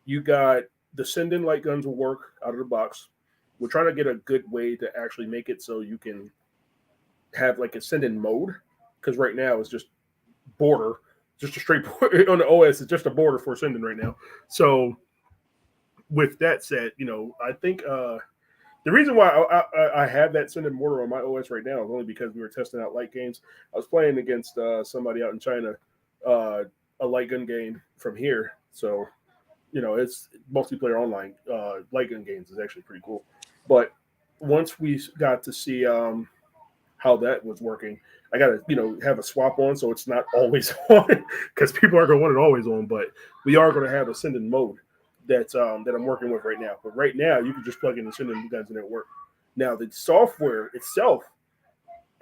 you got the send-in light guns will work out of the box. We're trying to get a good way to actually make it so you can have like a send-in mode, because right now it's just border, just a straight on the OS. It's just a border for sending right now. So with that said, I think the reason why I have that sending border on my OS right now is only because we were testing out light games. I was playing against somebody out in China, a light gun game from here. So, it's multiplayer online. Light gun games is actually pretty cool. But once we got to see how that was working, I got to, have a swap on so it's not always on, because people are going to want it always on. But we are going to have a send-in mode that I'm working with right now. But right now, you can just plug in and send in guns and it work. Now the software itself,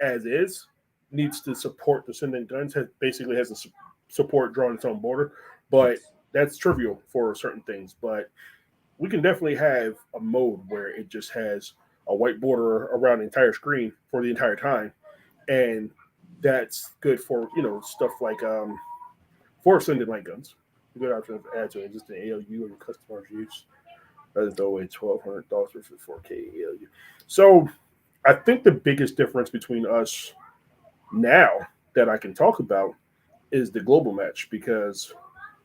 as is, needs to support the sending guns. Basically has to support drawing its own border, but that's trivial for certain things. But we can definitely have a mode where it just has a white border around the entire screen for the entire time, and that's good for stuff like for sending light guns. A good option to add to an existing ALU and customers use rather than throw away $1,200 for 4K ALU. So I think the biggest difference between us now that I can talk about is the global match, because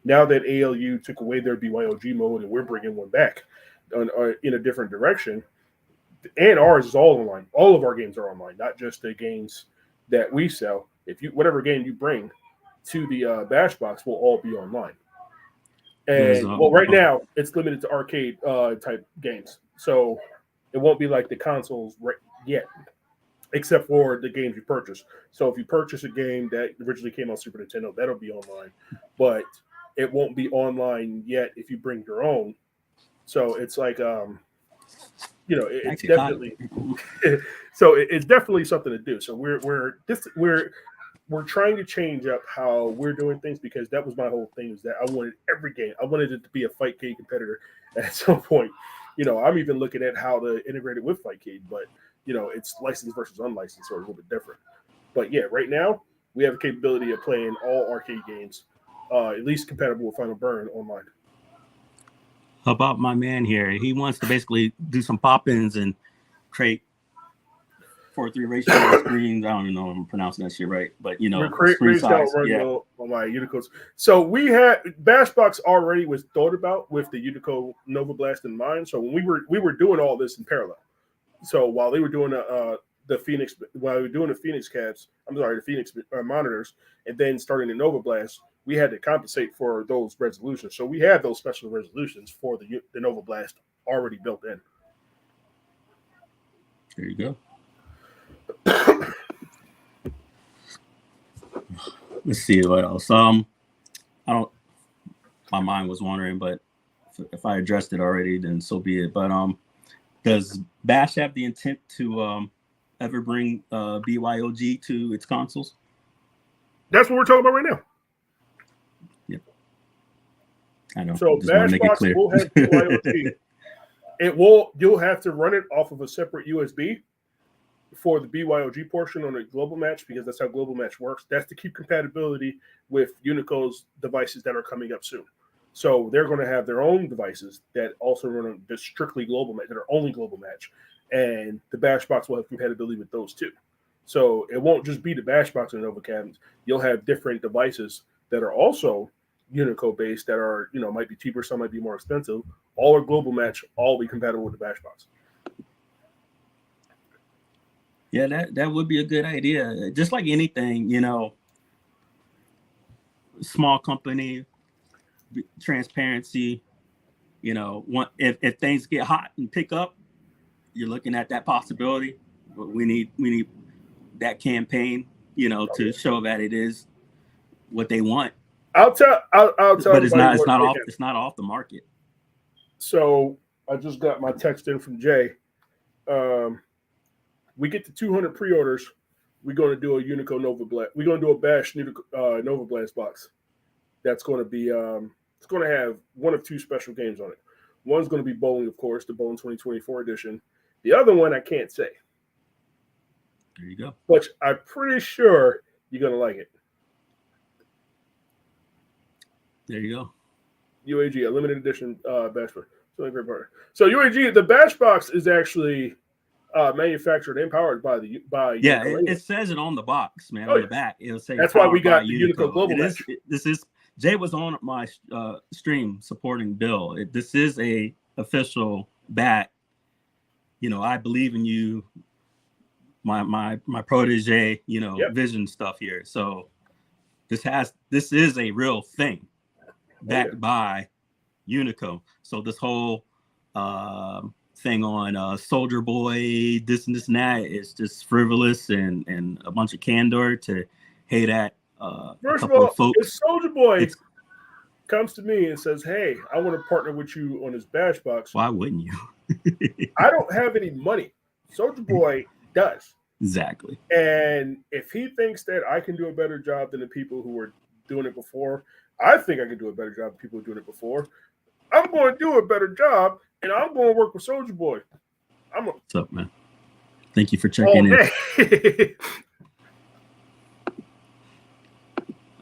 now that ALU took away their BYOG mode and we're bringing one back in a different direction, and ours is all online. All of our games are online, not just the games that we sell. If you whatever game you bring to the Bash Box will all be online. And well, right now it's limited to arcade type games, so it won't be like the consoles yet, except for the games you purchase. So if you purchase a game that originally came on Super Nintendo, that'll be online, but it won't be online yet if you bring your own. So it's like it's definitely so it's definitely something to do. So we're trying to change up how we're doing things, because that was my whole thing, is that I wanted every game. I wanted it to be a Fightcade competitor at some point. I'm even looking at how to integrate it with Fightcade, but it's licensed versus unlicensed, so a little bit different. But yeah, right now we have a capability of playing all arcade games, at least compatible with Final Burn online. How about my man here? He wants to basically do some pop-ins and create 4:3 ratio screens. I don't even know if I'm pronouncing that shit right, but screen size. On my Unicodes. So we had Bashbox already was thought about with the Unico Nova Blast in mind. So when we were doing all this in parallel. So while they were doing the Phoenix caps, the Phoenix monitors, and then starting the Nova Blast, we had to compensate for those resolutions. So we had those special resolutions for the Nova Blast already built in. There you go. Let's see what else. My mind was wandering, but if I addressed it already, then so be it. But does Bash have the intent to ever bring BYOG to its consoles? That's what we're talking about right now. Yep. I know. So Bashbox will have BYOG. You'll have to run it off of a separate USB for the BYOG portion on a global match, because that's how global match works. That's to keep compatibility with Unico's devices that are coming up soon. So they're going to have their own devices that also run on strictly global match, that are only global match, and the Bashbox will have compatibility with those too. So it won't just be the Bashbox and Nova cabinets. You'll have different devices that are also Unico based, that are might be cheaper, some might be more expensive. All are global match, all be compatible with the Bashbox. Yeah, that would be a good idea. Just like anything, small company, transparency. If things get hot and pick up, you're looking at that possibility. But we need that campaign, to show that it is what they want. I'll tell. But it's not off the market. So I just got my text in from Jay. We get to 200 pre-orders, we're going to do a Unico Nova Blast. We're going to do a Bash Nova Blast box. That's going to be it's going to have one of two special games on it. One's going to be bowling, of course, the Bowling 2024 edition. The other one I can't say. There you go. But I'm pretty sure you're going to like it. There you go. UAG, a limited edition Bash box. So UAG, the Bash box is actually manufactured and powered by it says it on the box, man. On the back, it'll say that's why we got the Unico Global Match. This is Jay was on my stream supporting Bill. This is a official back. I believe in you, my protege. Vision stuff here. So this is a real thing, backed by Unico. So this whole thing on Soldier Boy, this and that is just frivolous and a bunch of candor to hate at. First of all, it's Soldier Boy. comes to me and says, "Hey, I want to partner with you on this Bash Box," Why wouldn't you? I don't have any money. Soldier Boy does. Exactly. And if he thinks that I can do a better job than the people who were doing it before, I think I can do a better job than people who were doing it before. I'm going to do a better job, and I'm going to work with Soldier Boy. What's up, man? Thank you for checking in.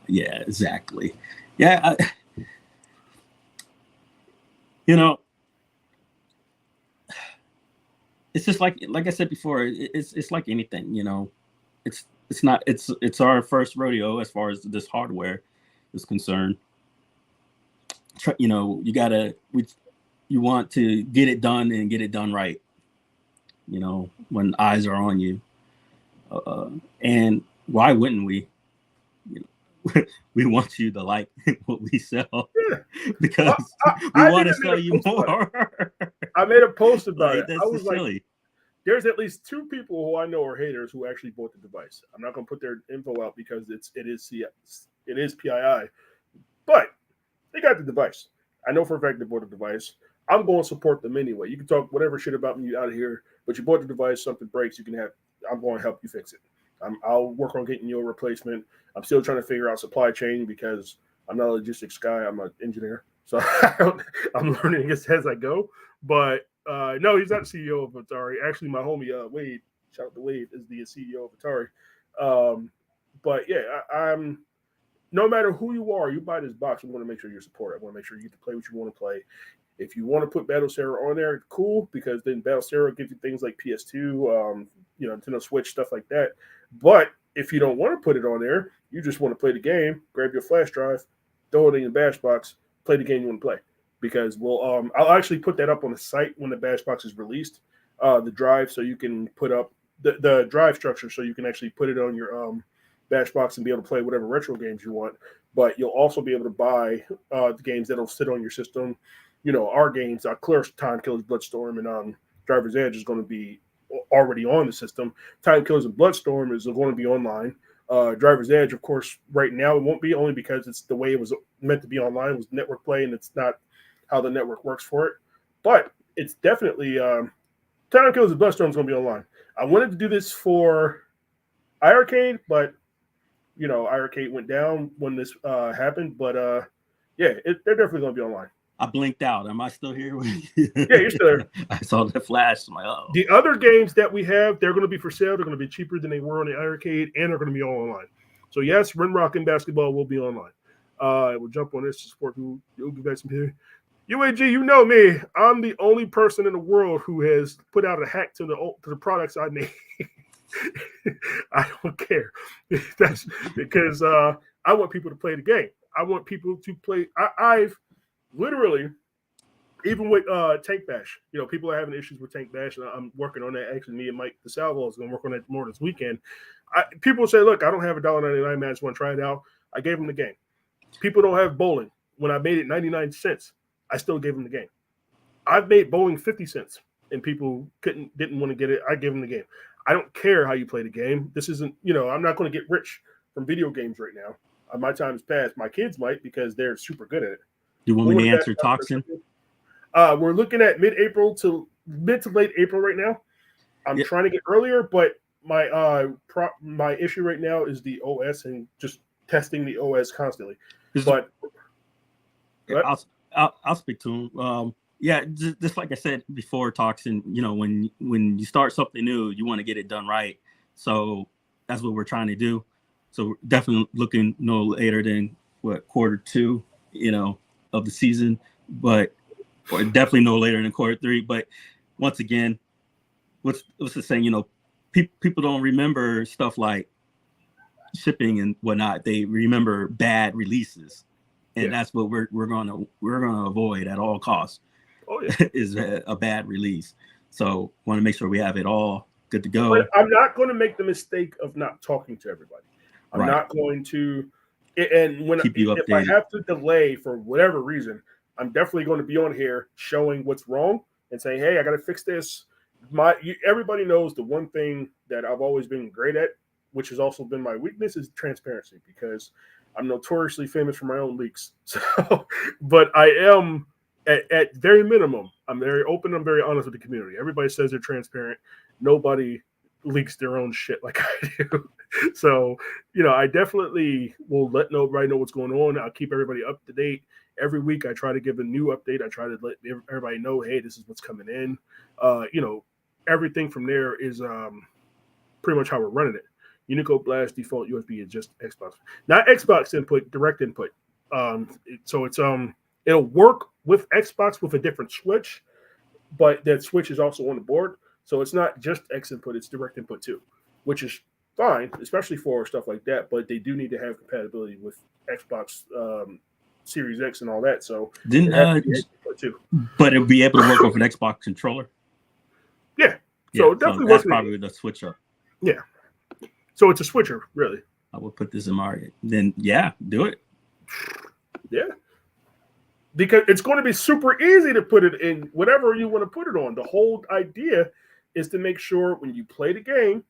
Yeah, exactly. Yeah, it's just like I said before. It's like anything, It's our first rodeo as far as this hardware is concerned. You want to get it done and get it done right. When eyes are on you, and why wouldn't we? We want you to like what we sell because we want to sell you more. I made a post about it. That's I was like, silly. There's at least 2 people who I know are haters who actually bought the device. I'm not going to put their info out because it is PII, but they got the device. I know for a fact they bought the device. I'm going to support them anyway. You can talk whatever shit about me out of here, but you bought the device. Something breaks, I'm going to help you fix it. I'll work on getting you a replacement. I'm still trying to figure out supply chain because I'm not a logistics guy. I'm an engineer, so I'm learning as I go. But no, he's not CEO of Atari. Actually, my homie Wade, shout out to Wade, is the CEO of Atari. But yeah, I'm. No matter who you are, you buy this box, I want to make sure you're supported. I want to make sure you get to play what you want to play. If you want to put Battle Sarah on there, cool, because then Battle Sarah gives you things like PS2, Nintendo Switch, stuff like that. But if you don't want to put it on there, you just want to play the game, grab your flash drive, throw it in your Bash Box, play the game you want to play. Because I'll actually put that up on the site when the Bash Box is released, the drive, so you can put up the drive structure, so you can actually put it on your Bash Box and be able to play whatever retro games you want. But you'll also be able to buy the games that'll sit on your system. Our games, Clear Time Killers, Bloodstorm, and Driver's Edge is going to be already on the system. Time Killers and Bloodstorm is going to be online. Driver's Edge, of course, right now it won't be, only because it's the way it was meant to be online. It was network play, and it's not how the network works for it. But it's definitely Time Killers and Bloodstorm is going to be online. I wanted to do this for iArcade, but iArcade went down when this happened. But they're definitely going to be online. I blinked out. Am I still here? Yeah, you're still there. I saw the flash. I'm like, oh. The other games that we have, they're going to be for sale. They're going to be cheaper than they were on the iArcade, and they're going to be all online. So yes, Rinrock and Basketball will be online. We'll jump on this to support who you'll be back some here. UAG, you know me. I'm the only person in the world who has put out a hack to the products I made. I don't care. That's because I want people to play the game. I want people to play. I've literally, even with Tank Bash, people are having issues with Tank Bash, and I'm working on that. Actually, me and Mike DeSalvo is going to work on that more this weekend. People say, look, I don't have $1.99, man. I just want to try it out. I gave them the game. People don't have bowling. When I made it 99 cents, I still gave them the game. I've made bowling 50 cents, and people didn't want to get it. I gave them the game. I don't care how you play the game. This isn't, I'm not going to get rich from video games right now. My time is past. My kids might, because they're super good at it. Do you want me to answer Toxin? We're looking at mid to late April right now. I'm trying to get earlier, but my issue right now is the OS and just testing the OS constantly. But I'll speak to him. Just like I said before, Toxin, when you start something new, you want to get it done right. So that's what we're trying to do. So we're definitely looking no later than Q2, of the season, or definitely no later than Q3. But once again, what's the saying? People don't remember stuff like shipping and whatnot. They remember bad releases, and that's what we're gonna avoid at all costs. Oh yeah, is a bad release. So want to make sure we have it all good to go. But I'm not going to make the mistake of not talking to everybody. I'm not going to. And if I have to delay for whatever reason, I'm definitely going to be on here showing what's wrong and saying, hey, I got to fix this. Everybody knows the one thing that I've always been great at, which has also been my weakness, is transparency. Because I'm notoriously famous for my own leaks. So, but I am at very minimum, I'm very open. I'm very honest with the community. Everybody says they're transparent. Nobody leaks their own shit like I do. So, I definitely will let everybody know what's going on. I'll keep everybody up to date. Every week I try to give a new update. I try to let everybody know, hey, this is what's coming in. Everything from there is pretty much how we're running it. Unico Blast default USB is just Xbox, not Xbox input, direct input. So it's it'll work with Xbox with a different switch, but that switch is also on the board. So it's not just X input, it's direct input too, which is fine, especially for stuff like that. But they do need to have compatibility with Xbox Series X and all that. So but it'll be able to work with an Xbox controller. Yeah. So definitely that's probably the switch up. Yeah. So it's a switcher, really. I will put this in Mario. Then do it. Yeah. Because it's going to be super easy to put it in whatever you want to put it on. The whole idea is to make sure when you play the game,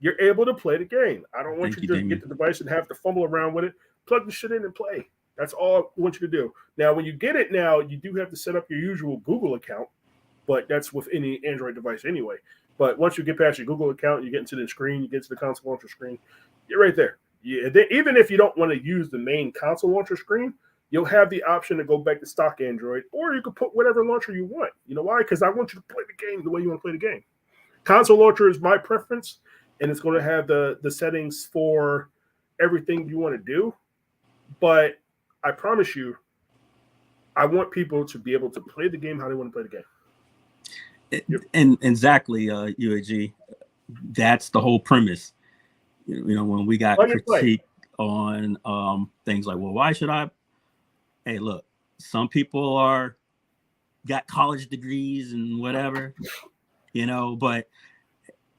you're able to play the game. I don't want you to get the device and have to fumble around with it. Plug the shit in and play. That's all I want you to do. Now, when you get it now, you do have to set up your usual Google account, but that's with any Android device anyway. But once you get past your Google account, you get into the screen, you get to the console launcher screen, you're right there. Even if you don't want to use the main console launcher screen, you'll have the option to go back to stock Android, or you can put whatever launcher you want. You know why? Because I want you to play the game the way you want to play the game. Console launcher is my preference, and it's going to have the settings for everything you want to do. But I promise you, I want people to be able to play the game how they want to play the game. And exactly, UAG, that's the whole premise. When we got critique on things like, well, why should I? Hey, look, some people got college degrees and whatever, but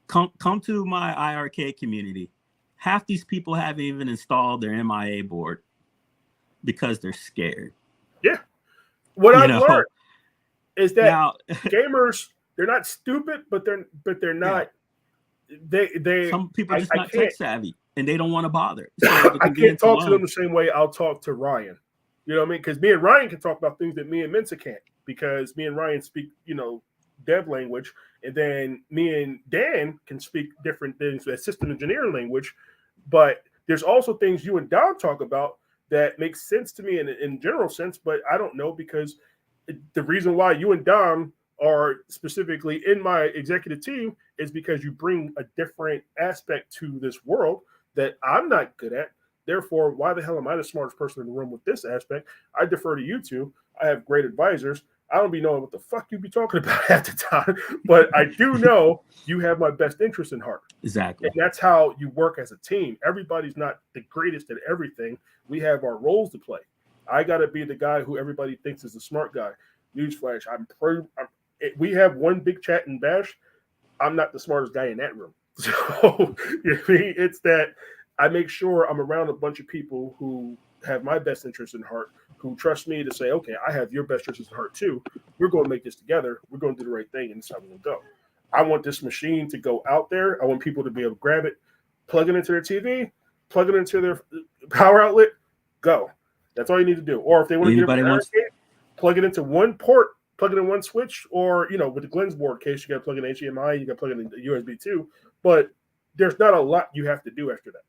come to my IRK community. Half these people haven't even installed their MIA board because they're scared. Yeah. What I've learned is that gamers, they're not stupid, but they're not. They some people are just not tech savvy and they don't want to bother. So I can't talk to them the same way I'll talk to Ryan. You know what I mean? Because me and Ryan can talk about things that me and Mensa can't, because me and Ryan speak, dev language, and then me and Dan can speak different things, that system engineering language. But there's also things you and Dom talk about that makes sense to me in general sense, but I don't know, because the reason why you and Dom are specifically in my executive team is because you bring a different aspect to this world that I'm not good at. Therefore, why the hell am I the smartest person in the room with this aspect? I defer to you two. I have great advisors. I don't be knowing what the fuck you be talking about at the time, but I do know you have my best interest in heart. Exactly. And that's how you work as a team. Everybody's not the greatest at everything. We have our roles to play. I got to be the guy who everybody thinks is the smart guy. Newsflash, we have one big chat in Bash. I'm not the smartest guy in that room. So it's that I make sure I'm around a bunch of people who have my best interest in heart, who trust me to say, okay, I have your best interest in heart too. We're going to make this together. We're going to do the right thing, and that's how we're going to go. I want this machine to go out there. I want people to be able to grab it, plug it into their TV, plug it into their power outlet, go. That's all you need to do. Or if they want to plug it into one port, plug it in one switch, or, with the Glenn's board case, you got to plug in HDMI, you got to plug in the USB too. But there's not a lot you have to do after that.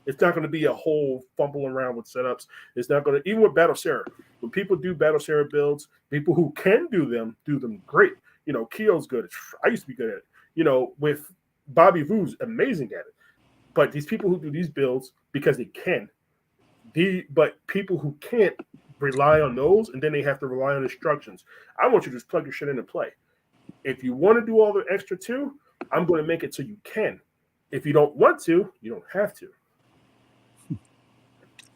It's not going to be a whole fumble around with setups. It's not going to, even with Battle Sarah, when people do Battle Sarah builds, people who can do them great. Keo's good. I used to be good at it. With Bobby Vu's amazing at it. But these people who do these builds because they can. But people who can't rely on those, and then they have to rely on instructions. I want you to just plug your shit in and play. If you want to do all the extra too, I'm going to make it so you can. If you don't want to, you don't have to.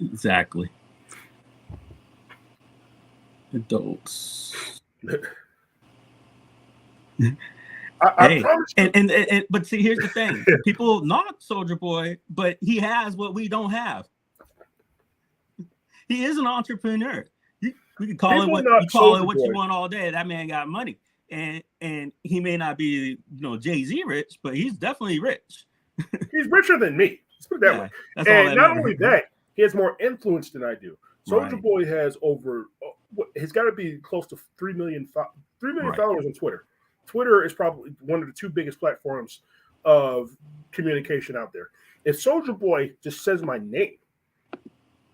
Exactly. Adults. I promise you. And but see, here's the thing: people knock Soldier Boy, but he has what we don't have. He is an entrepreneur. We can call it what you want all day. That man got money, and he may not be Jay-Z rich, but he's definitely rich. He's richer than me. Let's put it that way. And not only that, He has more influence than I do. Soldier Right. Boy has over. He's got to be close to 3 million. 3 million Right. followers on Twitter. Twitter is probably one of the two biggest platforms of communication out there. If Soldier Boy just says my name,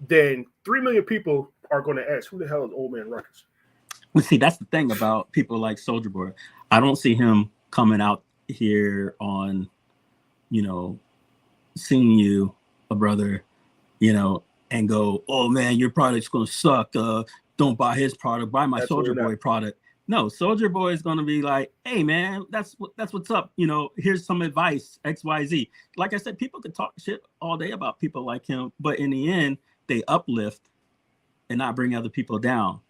then 3 million people are going to ask, "Who the hell is Old Man Ruckus?" Well, see, that's the thing about people like Soldier Boy. I don't see him coming out here on, seeing you, a brother, and go, "Oh man, your product's gonna suck. Don't buy his product. Buy my Absolutely Soldier not. Boy product." No, Soldier Boy is gonna be like, "Hey man, that's what's up. Here's some advice, XYZ." Like I said, people could talk shit all day about people like him, but in the end, they uplift and not bring other people down.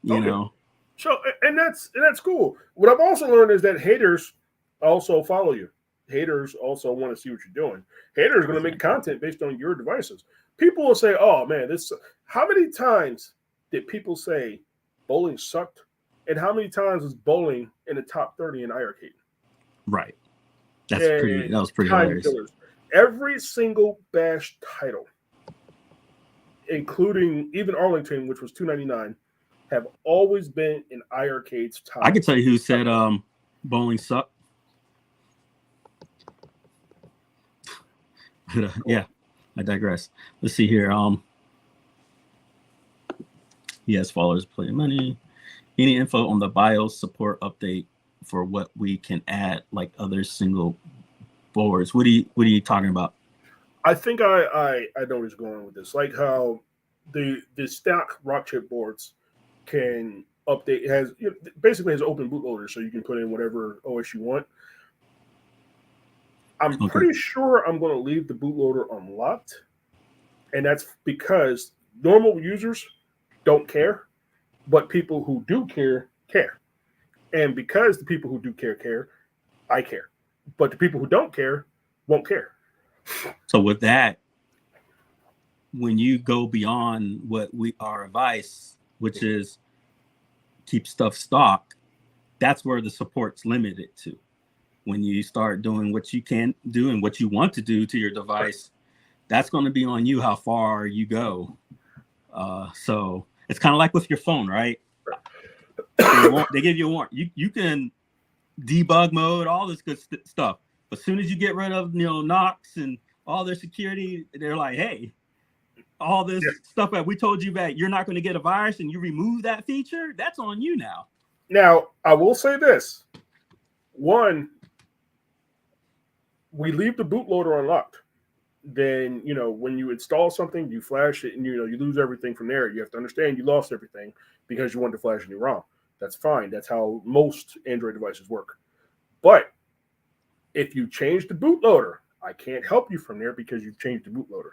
you Okay. know. So, and that's cool. What I've also learned is that haters also follow you. Haters also want to see what you're doing. Haters are going to make content based on your devices. People will say, "Oh man, this." How many times did people say bowling sucked, and how many times was bowling in the top 30 in IRC? Right. That was pretty Time hilarious. killers. Every single bash title, including even Arlington, which was $2.99, have always been in iArcade's top. I can tell you who said bowling sucked. Yeah, I digress. Let's see here. Yes, followers play money. Any info on the BIOS support update for what we can add, like other single boards? What are you talking about? I think I know where he's going with this. Like how the stock rock chip boards can update. It has basically has open bootloader, so you can put in whatever OS you want. I'm pretty sure I'm going to leave the bootloader unlocked, and that's because normal users don't care, but people who do care. And because the people who do care, I care. But the people who don't care won't care. So with that, when you go beyond what our advice, which is keep stuff stock, that's where the support's limited to. When you start doing what you can do and what you want to do to your device, that's going to be on you how far you go. So it's kind of like with your phone, right? They give you a warrant. You can debug mode, all this good stuff. But as soon as you get rid of Knox and all their security, they're like, hey, all this stuff that we told you that you're not going to get a virus and you remove that feature, that's on you now. Now, I will say this. One, we leave the bootloader unlocked. Then, when you install something, you flash it and, you lose everything from there. You have to understand you lost everything because you wanted to flash a new ROM. That's fine. That's how most Android devices work. But if you change the bootloader, I can't help you from there because you've changed the bootloader.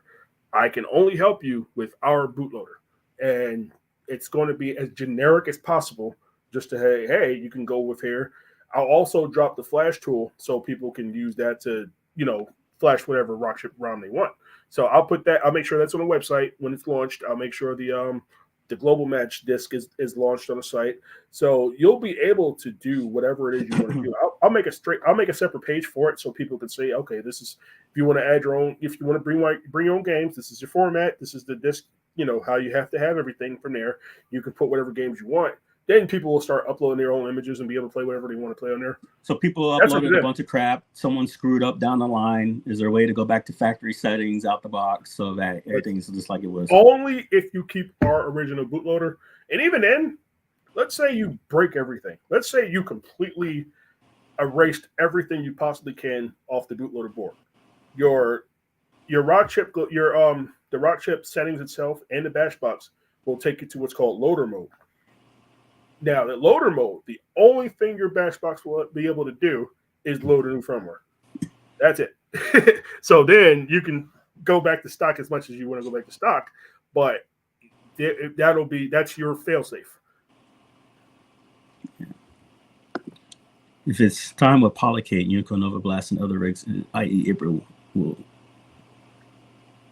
I can only help you with our bootloader. And it's going to be as generic as possible just to, hey, you can go with here. I'll also drop the flash tool so people can use that to, flash whatever rock chip ROM they want. So I'll make sure that's on the website when it's launched. I'll make sure the global match disk is launched on the site. So you'll be able to do whatever it is you want to do. I'll make a separate page for it so people can say, okay, this is, if you want to add your own, if you want to bring your own games, this is your format. This is the disk, how you have to have everything from there. You can put whatever games you want. Then people will start uploading their own images and be able to play whatever they want to play on there. So people uploaded a bunch of crap. Someone screwed up down the line. Is there a way to go back to factory settings out the box so that everything's just like it was? Only if you keep our original bootloader. And even then, let's say you break everything. Let's say you completely erased everything you possibly can off the bootloader board. Your rock chip, the rock chip settings itself and the bash box will take you to what's called loader mode. Now, the loader mode, the only thing your bash box will be able to do is load a new firmware. That's it. So then you can go back to stock as much as you want to go back to stock, but that's your failsafe. If it's time with Polycate, Unico Nova Blast, and other rigs, i.e. April will.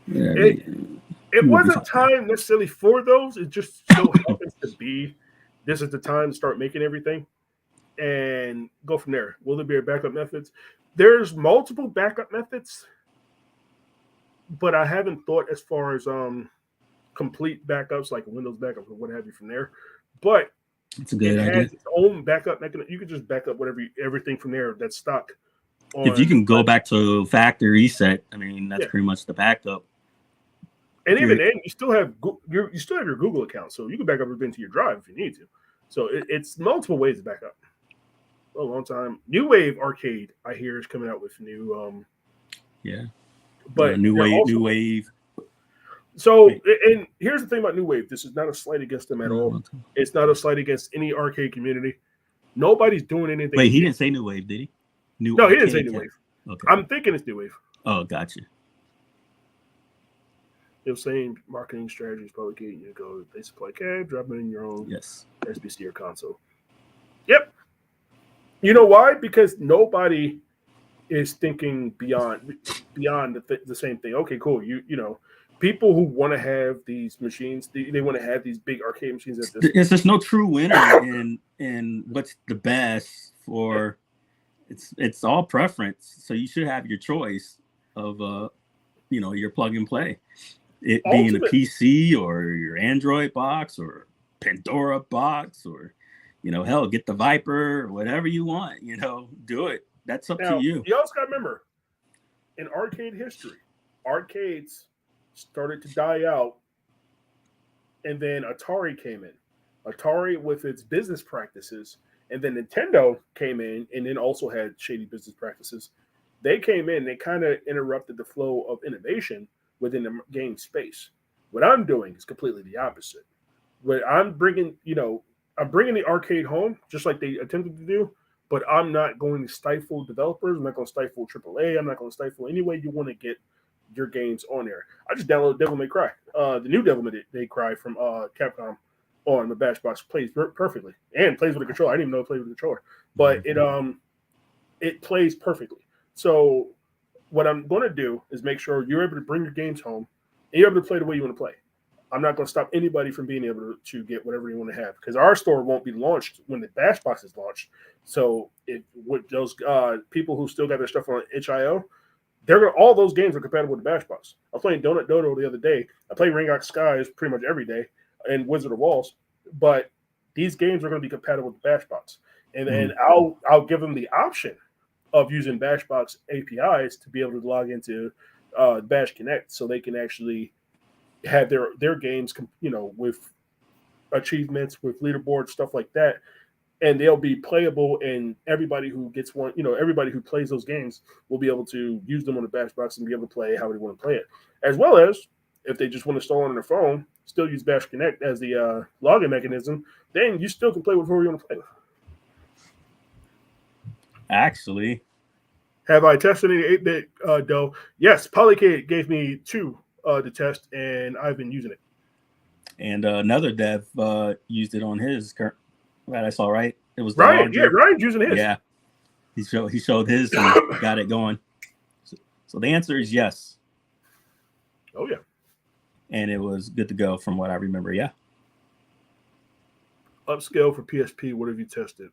It wasn't time necessarily for those. It just so happens to be. This is the time to start making everything and go from there. Will there be a backup methods? There's multiple backup methods, but I haven't thought as far as complete backups like Windows backup or what have you from there. But It's a it good idea. has its own backup mechanism. You can just back up everything from there that's stock. If you can go back to factory reset, I mean, that's pretty much the backup. And even then, you still have your Google account, so you can back up everything to your drive if you need to. So it's multiple ways to back up. A long time. New Wave Arcade, I hear, is coming out with new. But New Wave. So, and here's the thing about New Wave. This is not a slight against them at all. It's not a slight against any arcade community. Nobody's doing anything. Wait, he didn't say New Wave, did he? No, he didn't say New Wave. Okay. I'm thinking it's New Wave. Oh, gotcha. It was saying marketing strategies, public you go, they supply CAD, drop it in your own SBC or console. Yep. You know why? Because nobody is thinking beyond the same thing. Okay, cool. You know, people who want to have these machines, they want to have these big arcade machines. There's no true winner in what's the best for. It's all preference. So you should have your choice of your plug and play. It being a PC or your Android box or Pandora box or hell, get the Viper, whatever you want, do it. That's up to you. You also got to remember, in arcade history, arcades started to die out, and then Atari came in. Atari with its business practices, and then Nintendo came in and then also had shady business practices. They came in, they kind of interrupted the flow of innovation within the game space. What I'm doing is completely the opposite. What I'm bringing, I'm bringing the arcade home, just like they attempted to do, but I'm not going to stifle developers. I'm not going to stifle AAA. I'm not going to stifle any way you want to get your games on there. I just downloaded Devil May Cry. The new Devil May Cry from Capcom on the Bashbox plays perfectly and plays with a controller. I didn't even know it played with a controller, but it plays perfectly. So what I'm going to do is make sure you're able to bring your games home and you're able to play the way you want to play. I'm not going to stop anybody from being able to get whatever you want to have because our store won't be launched when the Bashbox is launched. So with those people who still got their stuff on itch.io, all those games are compatible with the Bashbox. I was playing Donut Dodo the other day. I play Ring Out Skies pretty much every day and Wizard of Walls, but these games are going to be compatible with the Bashbox. And then I'll give them the option of using Bashbox APIs to be able to log into Bash Connect so they can actually have their games, with achievements, with leaderboards, stuff like that, and they'll be playable. And everybody who gets one, everybody who plays those games will be able to use them on the Bashbox and be able to play how they want to play it. As well as if they just want to install it on their phone, still use Bash Connect as the login mechanism. Then you still can play with whoever you want to play with. Actually, have I tested any 8-bit dough? Yes, Polycade gave me 2 to test, and I've been using it. And another dev used it on his current. Right, I saw right. It was Ryan. Yeah, Ryan's using his. Yeah, he showed his and got it going. So the answer is yes. Oh yeah. And it was good to go from what I remember. Yeah. Upscale for PSP. What have you tested?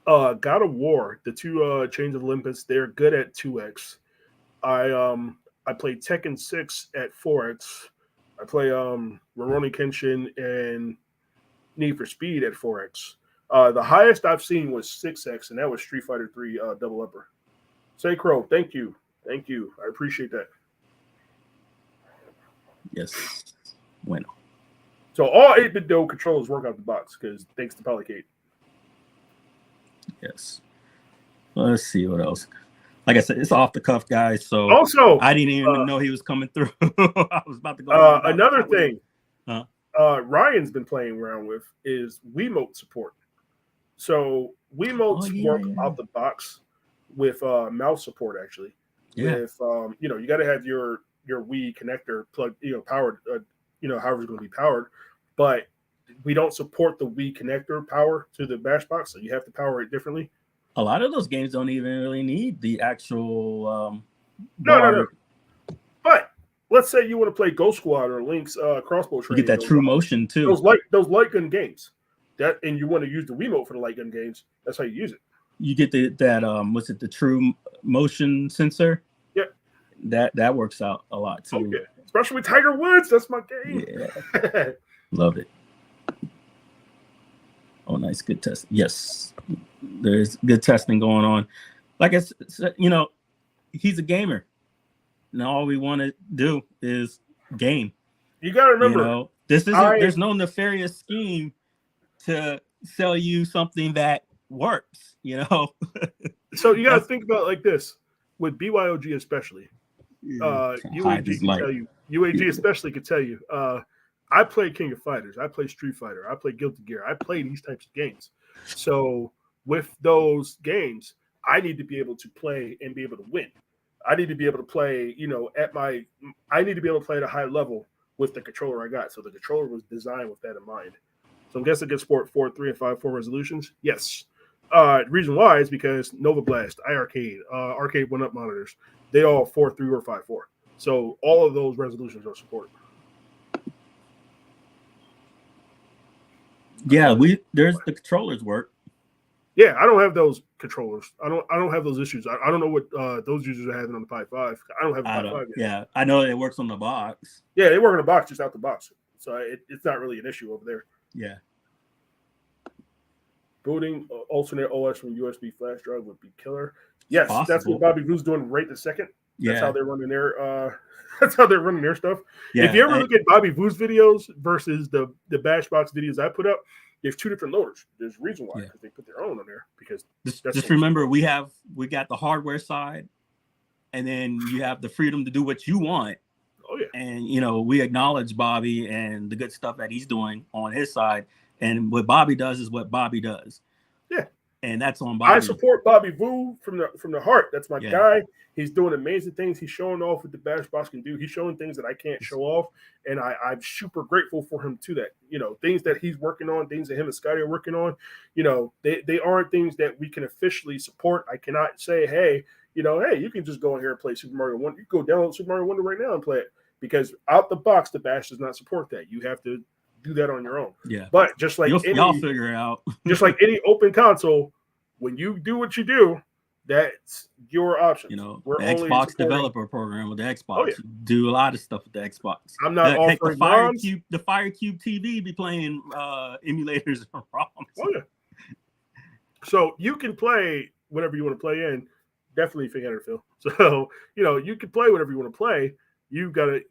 God of War, the 2 Chains of Olympus, they're good at 2x. I play Tekken 6 at 4x. I play Rurouni Kenshin and Need for Speed at 4x. The highest I've seen was 6x, and that was Street Fighter 3 Double Upper. Say Crow, thank you. I appreciate that. Yes. Bueno. So all 8-bit dough controllers work out the box because thanks to Polycade. Yes. Let's see what else. Like I said, it's off the cuff, guys. So also, I didn't even know he was coming through. I was about to go. Another thing, Ryan's been playing around with is Wiimote support. So Wiimotes work out the box with mouse support. Actually, with you got to have your Wii connector plugged, powered, however it's going to be powered, but we don't support the Wii connector power to the Bashbox, so you have to power it differently. A lot of those games don't even really need the actual. No. But let's say you want to play Ghost Squad or Link's Crossbow Training. You get that True Motion too. Those light gun games. And you want to use the Wiimote for the light gun games. That's how you use it. You get that was it the True Motion sensor? Yeah. that works out a lot too. Oh, yeah. Especially with Tiger Woods. That's my game. Yeah. Love it. Oh, nice. Good test. Yes. There's good testing going on. Like I said, he's a gamer. And all we want to do is game. You got to remember, there's no nefarious scheme to sell you something that works, So you got to think about it like this with BYOG especially. UAG can tell you. UAG especially could tell you. I play King of Fighters. I play Street Fighter. I play Guilty Gear. I play these types of games. So with those games, I need to be able to play and be able to win. I need to be able to play, I need to be able to play at a high level with the controller I got. So the controller was designed with that in mind. So I'm guessing I can support 4, 3, and 5, 4 resolutions. Yes. The reason why is because Nova Blast, iArcade, Arcade 1-Up monitors, they all 4, 3, or 5, 4. So all of those resolutions are supported. Yeah, there's the controllers work. Yeah, I don't have those controllers. I don't have those issues. I don't know what those users are having on the Pi 5. I don't have a Pi 5 yet. Yeah, I know it works on the box. Yeah, they work on the box, just out the box. So it's not really an issue over there. Yeah. Booting alternate OS from USB flash drive would be killer. Yes, that's what Bobby Vu's doing right this second. That's how they're running their that's how they're running their stuff. Yeah, if you ever look at Bobby Vu's videos versus the Bashbox videos I put up, there's two different loaders. There's a reason why, because they put their own on there. Because just remember, we got the hardware side, and then you have the freedom to do what you want. Oh yeah. And we acknowledge Bobby and the good stuff that he's doing on his side. And what Bobby does is what Bobby does. Yeah. And that's on Bobby. I support Bobby Vu from the heart. That's my guy. He's doing amazing things. He's showing off what the Bashbox can do. He's showing things that I can't show off. And I'm super grateful for him to that. Things that he's working on, things that him and Scotty are working on, they aren't things that we can officially support. I cannot say, hey, you can just go in here and play Super Mario Wonder. You can go download Super Mario Wonder right now and play it. Because out the box, the Bash does not support that. You have to do that on your own. Yeah. But just like y'all figure it out. Just like any open console, when you do what you do, that's your option. The Xbox developer program with the Xbox. You do a lot of stuff with the Xbox. I'm not offering ROMs. The Firecube TV be playing emulators and ROMs. Oh yeah. So you can play whatever you want to play in. Definitely if you got it, Phil. So you can play whatever you want to play. You gotta,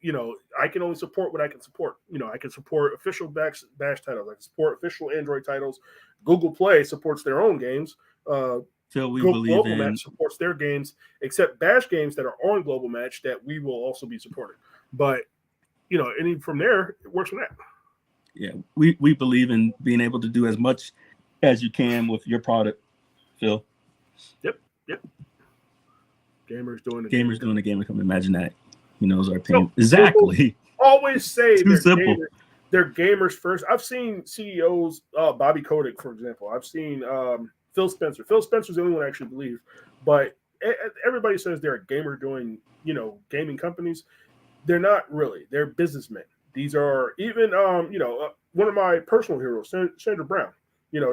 I can only support what I can support. I can support official Bash titles. I can support official Android titles. Google Play supports their own games. Phil, we Global believe in Match supports their games, except Bash games that are on Global Match that we will also be supported. But any from there, it works from that. Yeah, we believe in being able to do as much as you can with your product, Phil. Yep. Gamers doing the gamers come. Imagine that. He knows our pain. Exactly. Always say too simple. They're gamers first. I've seen CEOs, Bobby Kotick, for example. I've seen Phil Spencer. Phil Spencer's the only one I actually believe. But everybody says they're a gamer doing, gaming companies. They're not really. They're businessmen. These are even, one of my personal heroes, Sandra Brown.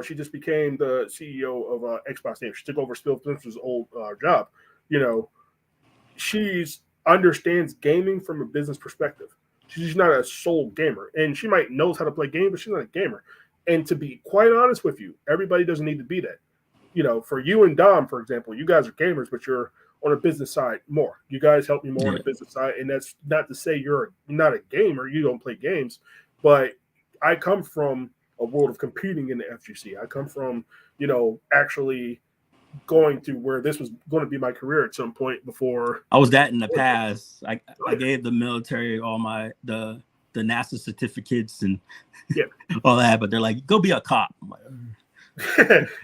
She just became the CEO of Xbox Games. She took over Phil Spencer's old job. She's understands gaming from a business perspective. She's not a sole gamer, and she might knows how to play games, but she's not a gamer. And to be quite honest with you, everybody doesn't need to be that. For you and Dom, for example, you guys are gamers, but you're on a business side more. You guys help me more on the business side, and that's not to say you're not a gamer. You don't play games, but I come from a world of competing in the FGC. I come from, actually going to where this was going to be my career at some point before. I was that in the past. I gave the military all the NASA certificates and all that, but they're like, go be a cop. I'm like,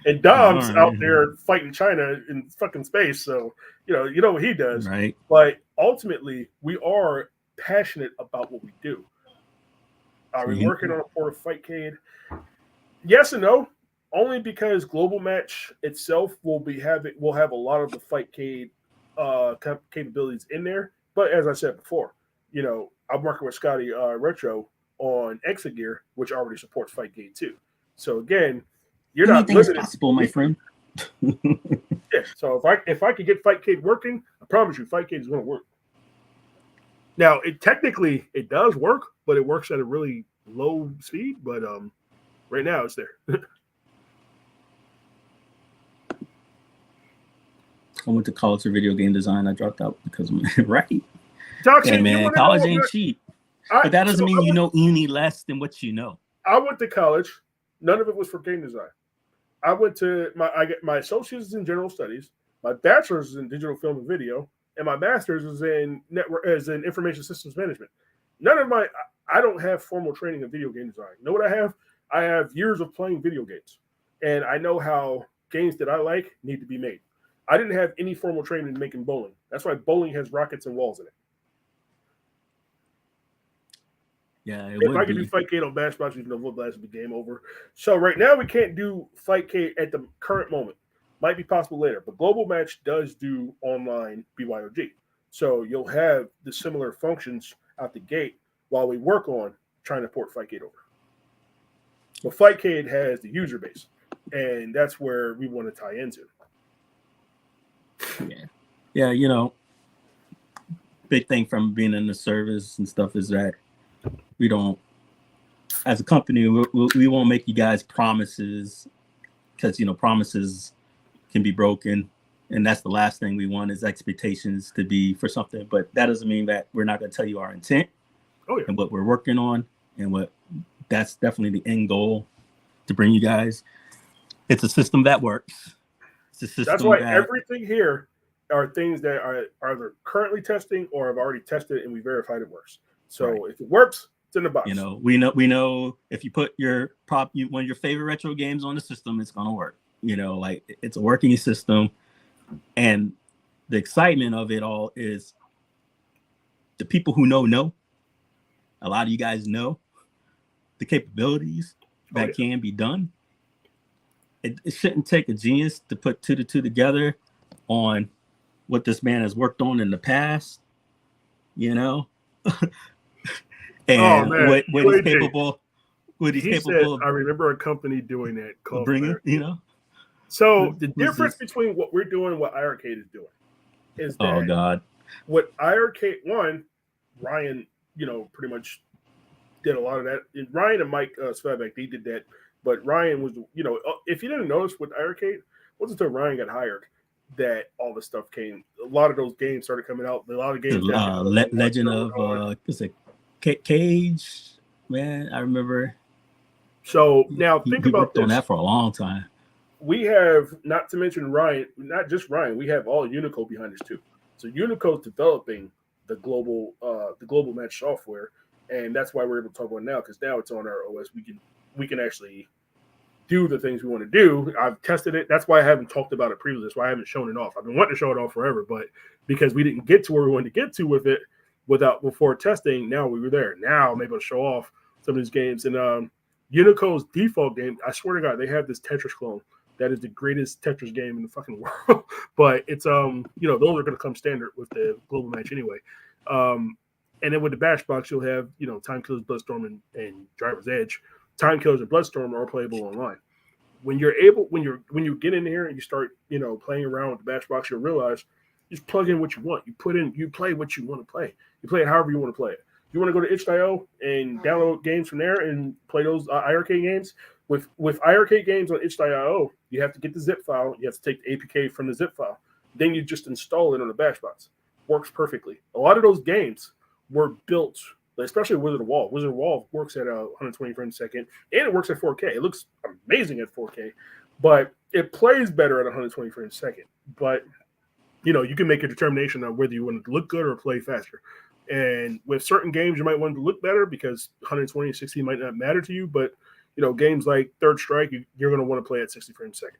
and Dom's out there fighting China in fucking space. So, you know what he does. Right. But ultimately, we are passionate about what we do. Are we working on a port of Fightcade? Yes and no. Only because Global Match itself will have a lot of the Fightcade capabilities in there. But as I said before, I'm working with Scotty Retro on Exagear, which already supports Fightcade too. So again, you're not limited. Possible, my friend. Yeah. So if I could get Fightcade working, I promise you, Fightcade is going to work. Now, technically it does work, but it works at a really low speed. But right now it's there. I went to college for video game design. I dropped out because of my right. Toxic, Hey man, college ain't cheap. But that doesn't mean you know any less than what you know. I went to college. None of it was for game design. I get my associates in general studies, my bachelor's is in digital film and video, and my master's is in information systems management. I don't have formal training in video game design. You know what I have? I have years of playing video games, and I know how games that I like need to be made. I didn't have any formal training in making bowling. That's why bowling has rockets and walls in it. Yeah, if I could do Fightcade on Bashbox, even though Wood Blast would be game over. So right now we can't do Fightcade at the current moment. Might be possible later, but Global Match does do online BYOG. So you'll have the similar functions out the gate while we work on trying to port Fightcade over. But Fightcade has the user base, and that's where we want to tie into. Yeah, you know, big thing from being in the service and stuff is that we don't, as a company, we won't make you guys promises, because, you know, promises can be broken. And that's the last thing we want, is expectations to be for something. But that doesn't mean that we're not going to tell you our intent and what we're working on, and what that's definitely the end goal, to bring you guys. It's a system that works. It's a system that's why everything here are things that are either currently testing or have already tested and we verified it works. So if it works, it's in the box. You know, we know if you put your one of your favorite retro games on the system, it's gonna work. You know, like, it's a working system, and the excitement of it all is the people who know. A lot of you guys know the capabilities that can be done. It shouldn't take a genius to put 2 to 2 together on what this man has worked on in the past, you know. And what he's capable. What he's capable of. I remember a company doing that. Bringing, you know. So the difference between what we're doing and what iArcade is doing is that what iArcade Ryan, you know, pretty much did a lot of that. And Ryan and Mike Svabek, they did that. But Ryan was, you know, if you didn't notice with iArcade, it wasn't until Ryan got hired that all the stuff came. A lot of those games started coming out. A lot of games. Legend of what's it? Cage, man, I remember. So now think about this. On that for a long time. We have, not to mention Ryan, not just Ryan, we have all Unico behind us too. So Unico's developing the global match software, and that's why we're able to talk about it now, because now it's on our OS. We can actually do the things we want to do. I've tested it. That's why I haven't talked about it previously. That's why I haven't shown it off. I've been wanting to show it off forever, but because we didn't get to where we wanted to get to with it before testing, now we were there. Now I'm able to show off some of these games. And Unico's default game, I swear to God, they have this Tetris clone that is the greatest Tetris game in the fucking world. But it's you know, those are going to come standard with the global match anyway. And then with the Bash box, you'll have, you know, Time Killers, Bloodstorm, and Driver's Edge. Time Killers and Bloodstorm are playable online. When you get in here and you start, you know, playing around with the Bash box, you'll realize you just plug in what you want. You play what you want to play. You play it however you want to play it. You want to go to itch.io and download games from there and play those iArcade games. With iArcade games on itch.io, you have to get the zip file. You have to take the APK from the zip file. Then you just install it on the Bash box. Works perfectly. A lot of those games were built, especially Wizard of Wall. Wizard of Wall works at 120 frames a second, and it works at 4K. It looks amazing at 4K, but it plays better at 120 frames a second. But, you know, you can make a determination on whether you want it to look good or play faster. And with certain games, you might want it to look better because 120 and 60 might not matter to you. But, you know, games like Third Strike, you're going to want to play at 60 frames a second.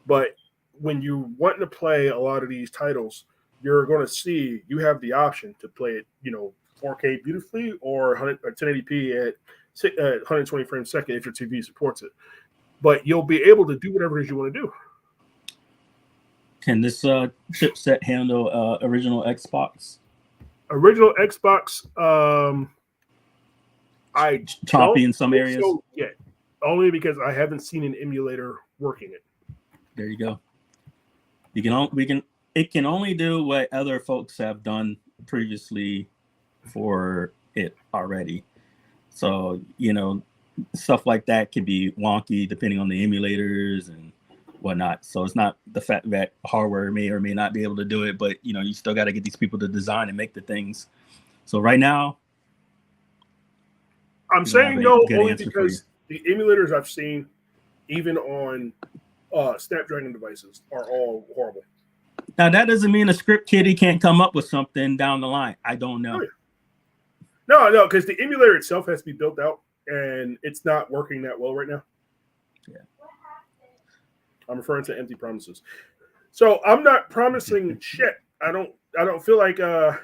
But when you want to play a lot of these titles, you're going to see you have the option to play it, you know, 4K beautifully or 1080p at 120 frames a second if your TV supports it. But you'll be able to do whatever it is you want to do. Can this chipset handle original Xbox? Original Xbox, I choppy in some areas. So yet, only because I haven't seen an emulator working it. There you go. It can only do what other folks have done previously for it already. So, stuff like that can be wonky depending on the emulators and whatnot. So it's not the fact that hardware may or may not be able to do it, but you still got to get these people to design and make the things. So right now, I'm saying no only because the emulators I've seen, even on Snapdragon devices, are all horrible. Now that doesn't mean a script kiddie can't come up with something down the line. I don't know. No, because the emulator itself has to be built out, and it's not working that well right now. Yeah. I'm referring to empty promises. So I'm not promising shit. I don't feel like yeah,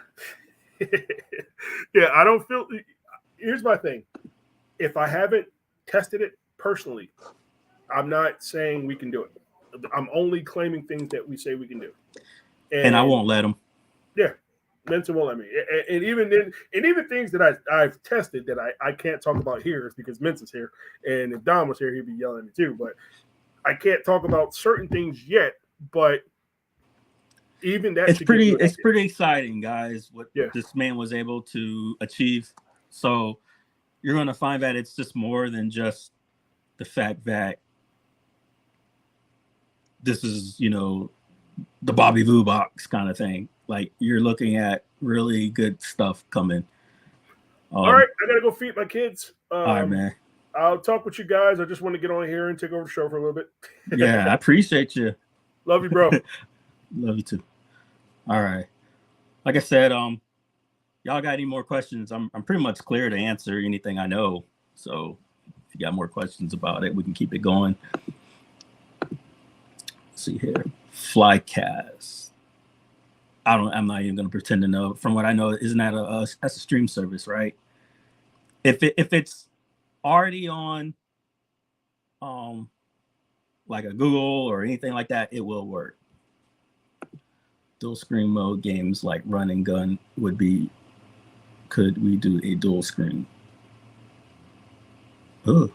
I don't feel. Here's my thing. If I haven't tested it personally, I'm not saying we can do it. I'm only claiming things that we say we can do. And I won't let them. Yeah. Mentor won't let me. And even things that I've tested that I can't talk about here is because Mensah's here. And if Don was here, he'd be yelling at me too. But I can't talk about certain things yet. But even that, it's pretty exciting, guys, what this man was able to achieve. So you're going to find that it's just more than just the fact that this is, the Bobby Voo box kind of thing. Like, you're looking at really good stuff coming. All right, I gotta go feed my kids. All right, man. I'll talk with you guys. I just want to get on here and take over the show for a little bit. Yeah, I appreciate you. Love you, bro. Love you too. All right. Like I said, y'all got any more questions? I'm pretty much clear to answer anything I know. So if you got more questions about it, we can keep it going. Let's see here. Flycast. I'm not even going to pretend to know. From what I know, isn't that that's a stream service, right? If it's already on like a Google or anything like that, it will work. Dual screen mode games like Run and Gun could we do a dual screen? Oh.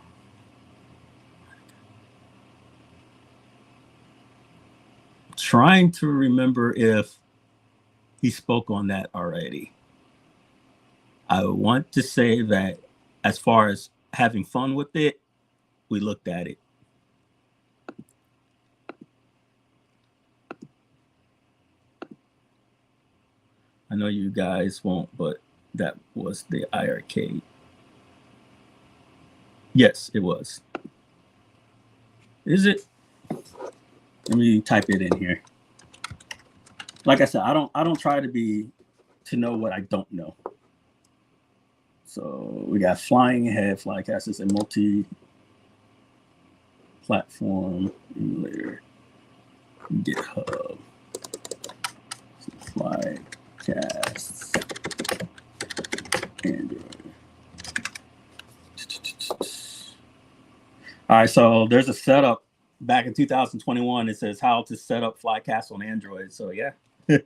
Trying to remember if he spoke on that already. I want to say that as far as having fun with it, we looked at it. I know you guys won't, but that was the iArcade. Yes, it was. Is it? Let me type it in here. Like I said, I don't try to know what I don't know. So we got Flying Ahead. Flycast is a multi-platform emulator. GitHub. Flycast. Android. All right, so there's a setup back in 2021. It says how to set up Flycast on Android. So yeah, if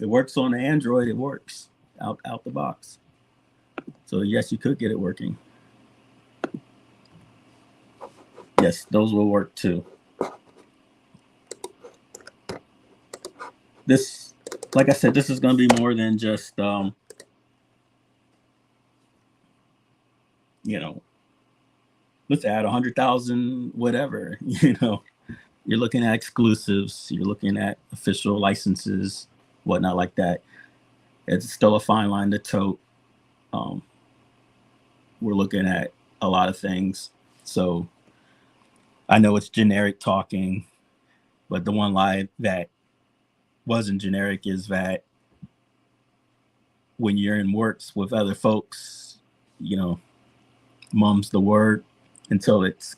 it works on Android, it works out the box. So yes, you could get it working. Yes, those will work too. This, like I said, this is going to be more than just, let's add 100,000, whatever, you're looking at exclusives, you're looking at official licenses, whatnot like that. It's still a fine line to tote. We're looking at a lot of things. So I know it's generic talking, but the one lie that wasn't generic is that when you're in works with other folks, mum's the word until it's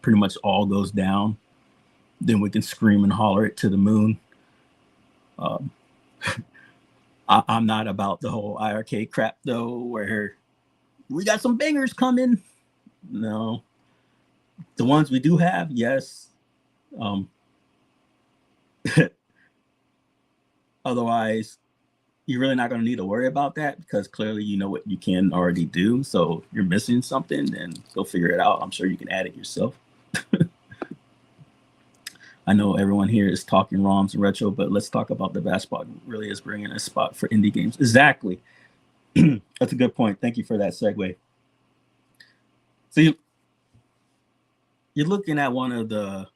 pretty much all goes down. Then we can scream and holler it to the moon. I'm not about the whole iArcade crap though, where we got some bangers coming. No, the ones we do have, yes. Otherwise, you're really not going to need to worry about that because clearly you know what you can already do. So if you're missing something, then go figure it out. I'm sure you can add it yourself. I know everyone here is talking ROMs and retro, but let's talk about the Vast Spot really is bringing a spot for indie games. Exactly. That's a good point. Thank you for that segue. So you're looking at one of the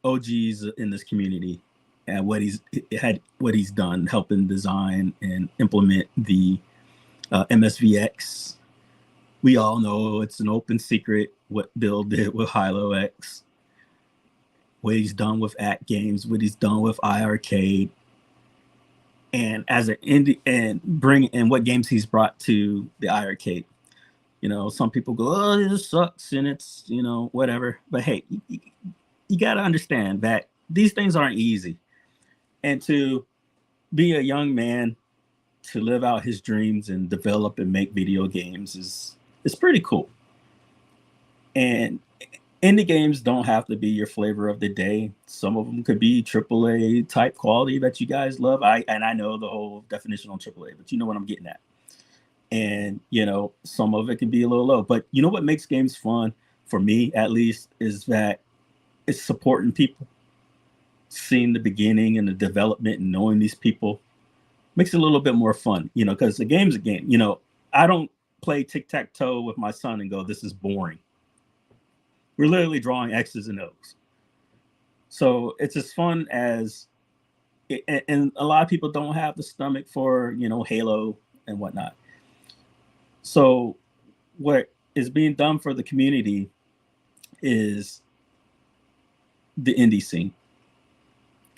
OGs in this community and what he's done, helping design and implement the MSVX. We all know it's an open secret what Bill did with Hilo X, what he's done with At Games, what he's done with iArcade, and as an indie and what games he's brought to the iArcade. You know, some people go, "Oh, this sucks," and it's, you know, whatever. But hey, you got to understand that these things aren't easy, and to be a young man to live out his dreams and develop and make video games is pretty cool. And indie games don't have to be your flavor of the day. Some of them could be AAA type quality that you guys love. I know the whole definition on AAA, but you know what I'm getting at. And, you know, some of it can be a little low. But you know what makes games fun, for me at least, is that it's supporting people. Seeing the beginning and the development and knowing these people makes it a little bit more fun, you know, because the game's a game. You know, I don't play tic-tac-toe with my son and go, this is boring. We're literally drawing X's and O's. So it's as fun as, and a lot of people don't have the stomach for, you know, Halo and whatnot. So what is being done for the community is the indie scene.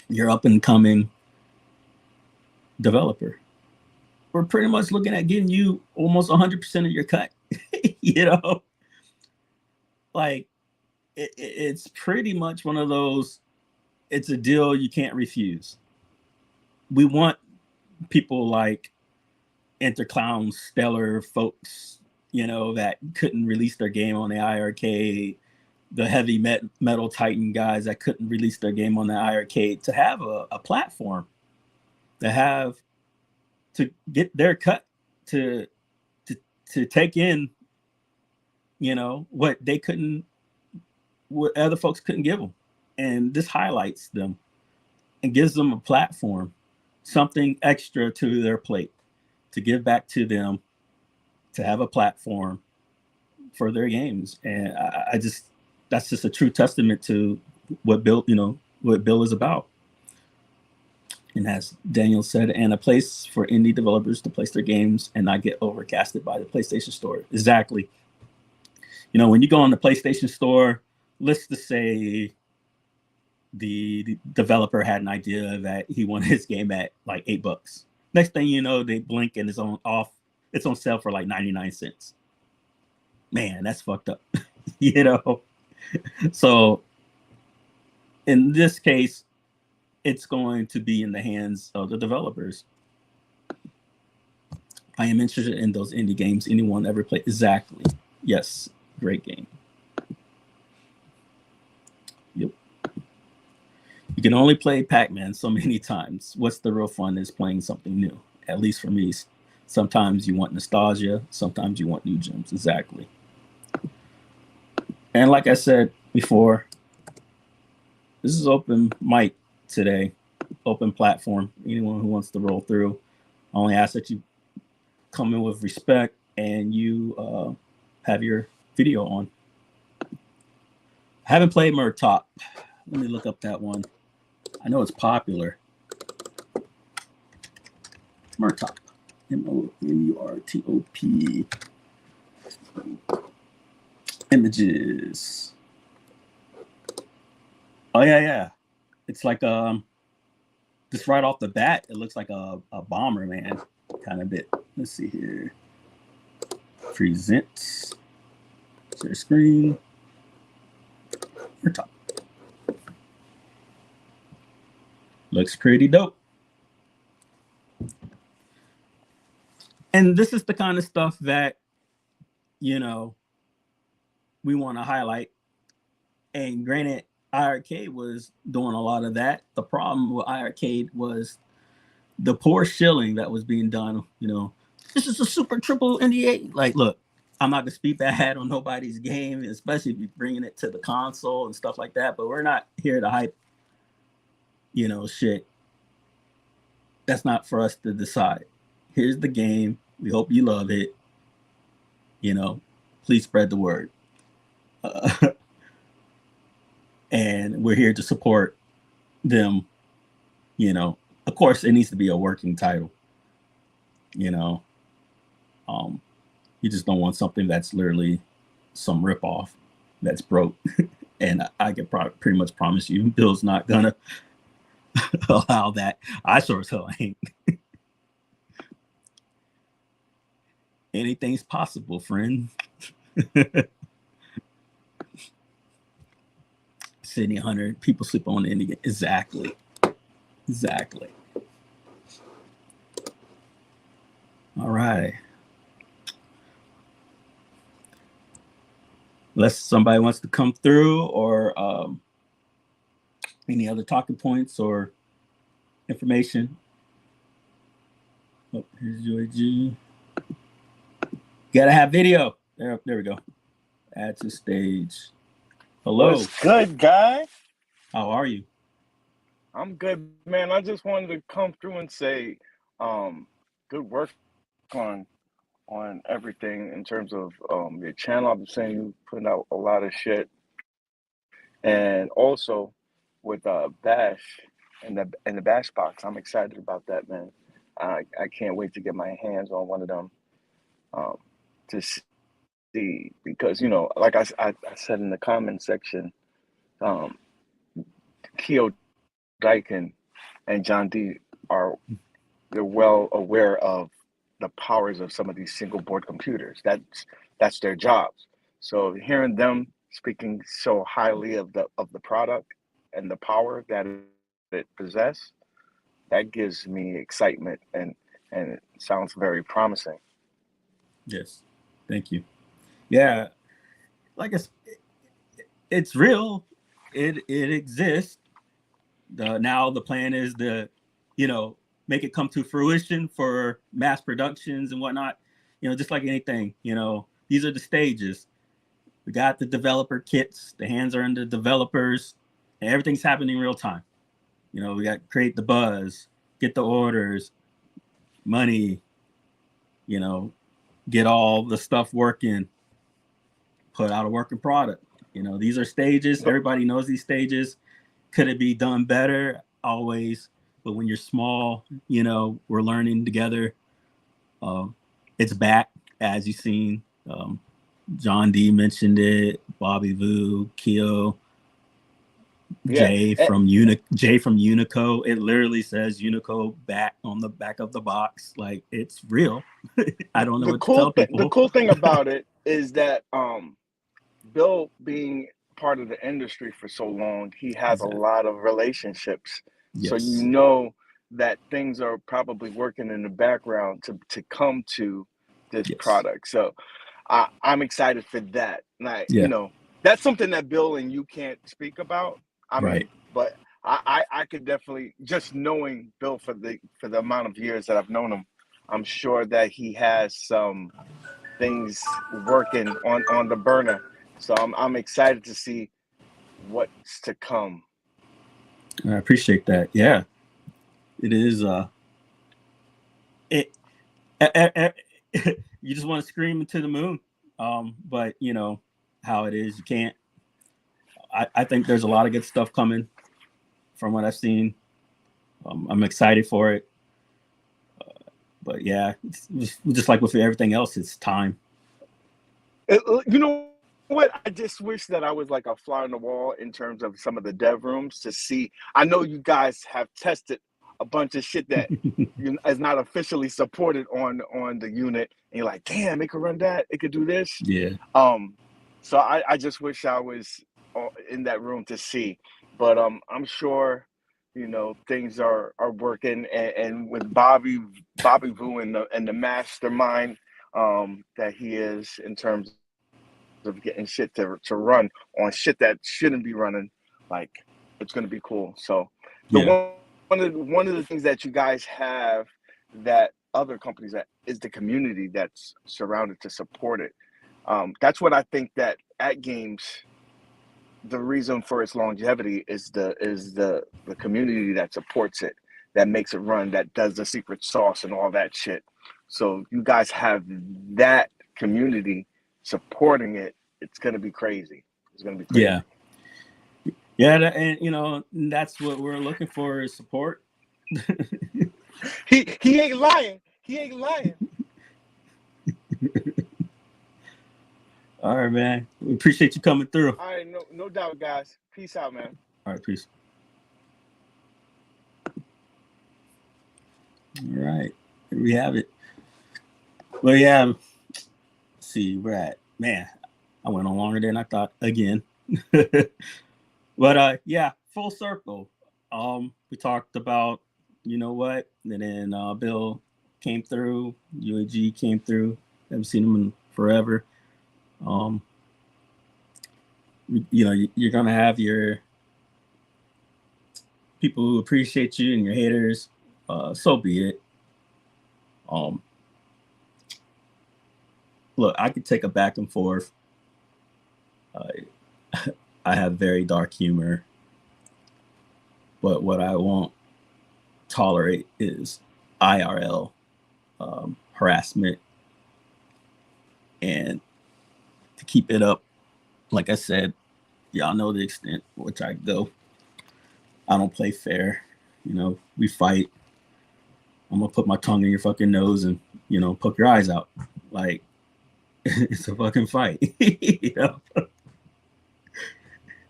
You're up and coming developer. We're pretty much looking at getting you almost 100% of your cut. You know, like it's pretty much one of those, it's a deal you can't refuse. We want people like Interclown, Stellar folks, you know, that couldn't release their game on the iArcade, the heavy metal Titan guys that couldn't release their game on the iArcade, to have a platform, to get their cut, to take in, you know, what they couldn't, what other folks couldn't give them. And this highlights them and gives them a platform, something extra to their plate, to give back to them, to have a platform for their games. And I just, that's just a true testament to what Bill, you know, what Bill is about. And as Daniel said, and a place for indie developers to place their games and not get overcasted by the PlayStation Store. Exactly. You know, when you go on the PlayStation Store, let's just say the developer had an idea that he wanted his game at like $8. Next thing you know, they blink and it's on sale for like 99 cents. Man, that's fucked up. You know? So in this case, it's going to be in the hands of the developers. I am interested in those indie games. Anyone ever play? Exactly. Yes. Great game. Yep. You can only play Pac-Man so many times. What's the real fun is playing something new, at least for me. Sometimes you want nostalgia. Sometimes you want new gems. Exactly. And like I said before, this is open mic today, open platform. Anyone who wants to roll through, I only ask that you come in with respect and you have your video on. I haven't played Murtop. Let me look up that one. I know it's popular. Murtop. M-O-N-U-R-T-O-P. Images. Oh yeah. It's like just right off the bat, it looks like a bomber man kind of bit. Let's see here. Present. Share screen. Murtop. Looks pretty dope. And this is the kind of stuff that, you know, we want to highlight. And granted, iArcade was doing a lot of that. The problem with iArcade was the poor shilling that was being done. You know, this is a super triple NDA. Like, look, I'm not gonna speak bad on nobody's game, especially if you're bringing it to the console and stuff like that. But we're not here to hype, you know, shit. That's not for us to decide. Here's the game. We hope you love it. You know, please spread the word. And we're here to support them. You know, of course, it needs to be a working title. You know, you just don't want something that's literally some ripoff that's broke. And I can pretty much promise you, Bill's not gonna allow that. I sure as hell ain't. Anything's possible, friend. Sydney Hunter, people sleep on the Indian. Exactly. All right. Unless somebody wants to come through, or any other talking points or information. Oh, here's Joy G. Gotta have video. There we go. Add to stage. Hello. What's good, guy? How are you? I'm good, man. I just wanted to come through and say, good work on everything in terms of your channel. I've been saying you putting out a lot of shit, and also with Bash and the Bash box. I'm excited about that, man. I can't wait to get my hands on one of them to see, because like I said in the comment section, Keo Daikin and John D they're well aware of the powers of some of these single board computers. That's their jobs. So hearing them speaking so highly of the product and the power that it possesses, that gives me excitement, and it sounds very promising. Yes, thank you. Yeah, like it's real. It exists. Now the plan is to, make it come to fruition for mass productions and whatnot. Just like anything, these are the stages. We got the developer kits, the hands are in the developers, and everything's happening in real time. We got to create the buzz, get the orders, money, get all the stuff working, put out a working product. These are stages. Everybody knows these stages. Could it be done better? Always. But when you're small, we're learning together. It's back, as you've seen. John D mentioned it. Bobby Vu, Keo, Jay from Unico. It literally says Unico back on the back of the box. Like, it's real. I don't know what to tell people. The cool thing about it is that Bill, being part of the industry for so long, he has a lot of relationships. Yes. So that things are probably working in the background to come to this product. So I'm excited for that. Like, that's something that Bill and you can't speak about. But I could definitely, just knowing Bill for the amount of years that I've known him, I'm sure that he has some things working on the burner. So I'm excited to see what's to come. I appreciate that. Yeah, it is. You just want to scream into the moon. But how it is, you can't. I think there's a lot of good stuff coming from what I've seen. I'm excited for it. But yeah, it's just like with everything else, it's time. You know what? I just wish that I was like a fly on the wall in terms of some of the dev rooms to see. I know you guys have tested a bunch of shit that is not officially supported on the unit, and you're like, damn, it could run that, it could do this. Yeah. So I just wish I was in that room to see. But I'm sure things are working, and with Bobby Vu and the mastermind that he is in terms of getting shit to run on shit that shouldn't be running, like, it's going to be cool. So one of the things that you guys have that other companies that is the community that's surrounded to support it. That's what I think that at Games, the reason for its longevity is the community that supports it, that makes it run, that does the secret sauce and all that shit. So you guys have that community supporting it. It's gonna be crazy. It's gonna be crazy. Yeah. Yeah, and you know, that's what we're looking for is support. He ain't lying. He ain't lying. All right, man. We appreciate you coming through. All right, no doubt, guys. Peace out, man. All right, peace. All right, here we have it. Well, yeah. Let's see, we're at, man, I went on longer than I thought again. But yeah, full circle. We talked about, you know what, and then Bill came through, UAG came through. Haven't seen him in forever. You know, you're gonna have your people who appreciate you and your haters. So be it. Look, I could take a back and forth. I have very dark humor, but what I won't tolerate is IRL harassment. And to keep it up, like I said, y'all know the extent which I go. I don't play fair. You know, we fight. I'm gonna put my tongue in your fucking nose and, you know, poke your eyes out. Like, it's a fucking fight. You know?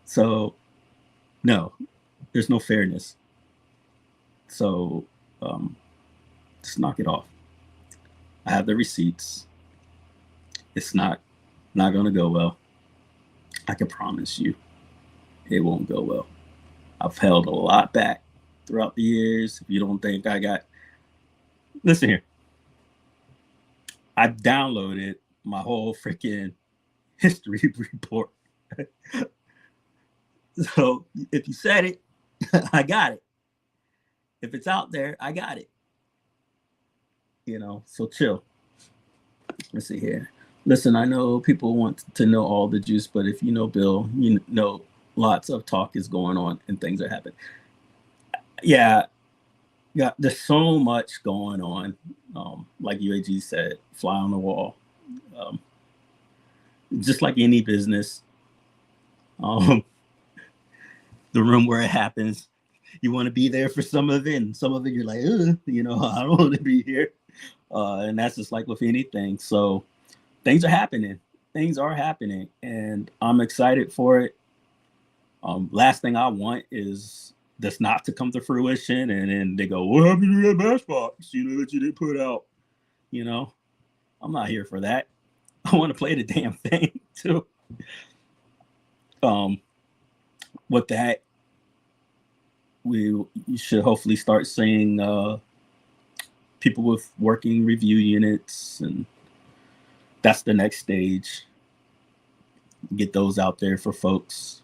So, no, there's no fairness. So, just knock it off. I have the receipts. It's not gonna go well. I can promise you, it won't go well. I've held a lot back throughout the years. If you don't think I got, listen here. I've downloaded my whole freaking history report. So if you said it, I got it. If it's out there, I got it. You know, so chill. Let's see here. Listen, I know people want to know all the juice, but if you know Bill, you know lots of talk is going on and things are happening. Yeah, there's so much going on. Like UAG said, fly on the wall. Just like any business, the room where it happens, you want to be there for some of it, and some of it you're like, you know, I don't want to be here. And that's just like with anything. So things are happening. Things are happening, and I'm excited for it. Last thing I want is this not to come to fruition, and then they go, "What happened to that bash box? You know that you didn't put out." You know, I'm not here for that. I want to play the damn thing too. With that, you should hopefully start seeing people with working review units, and that's the next stage. Get those out there for folks.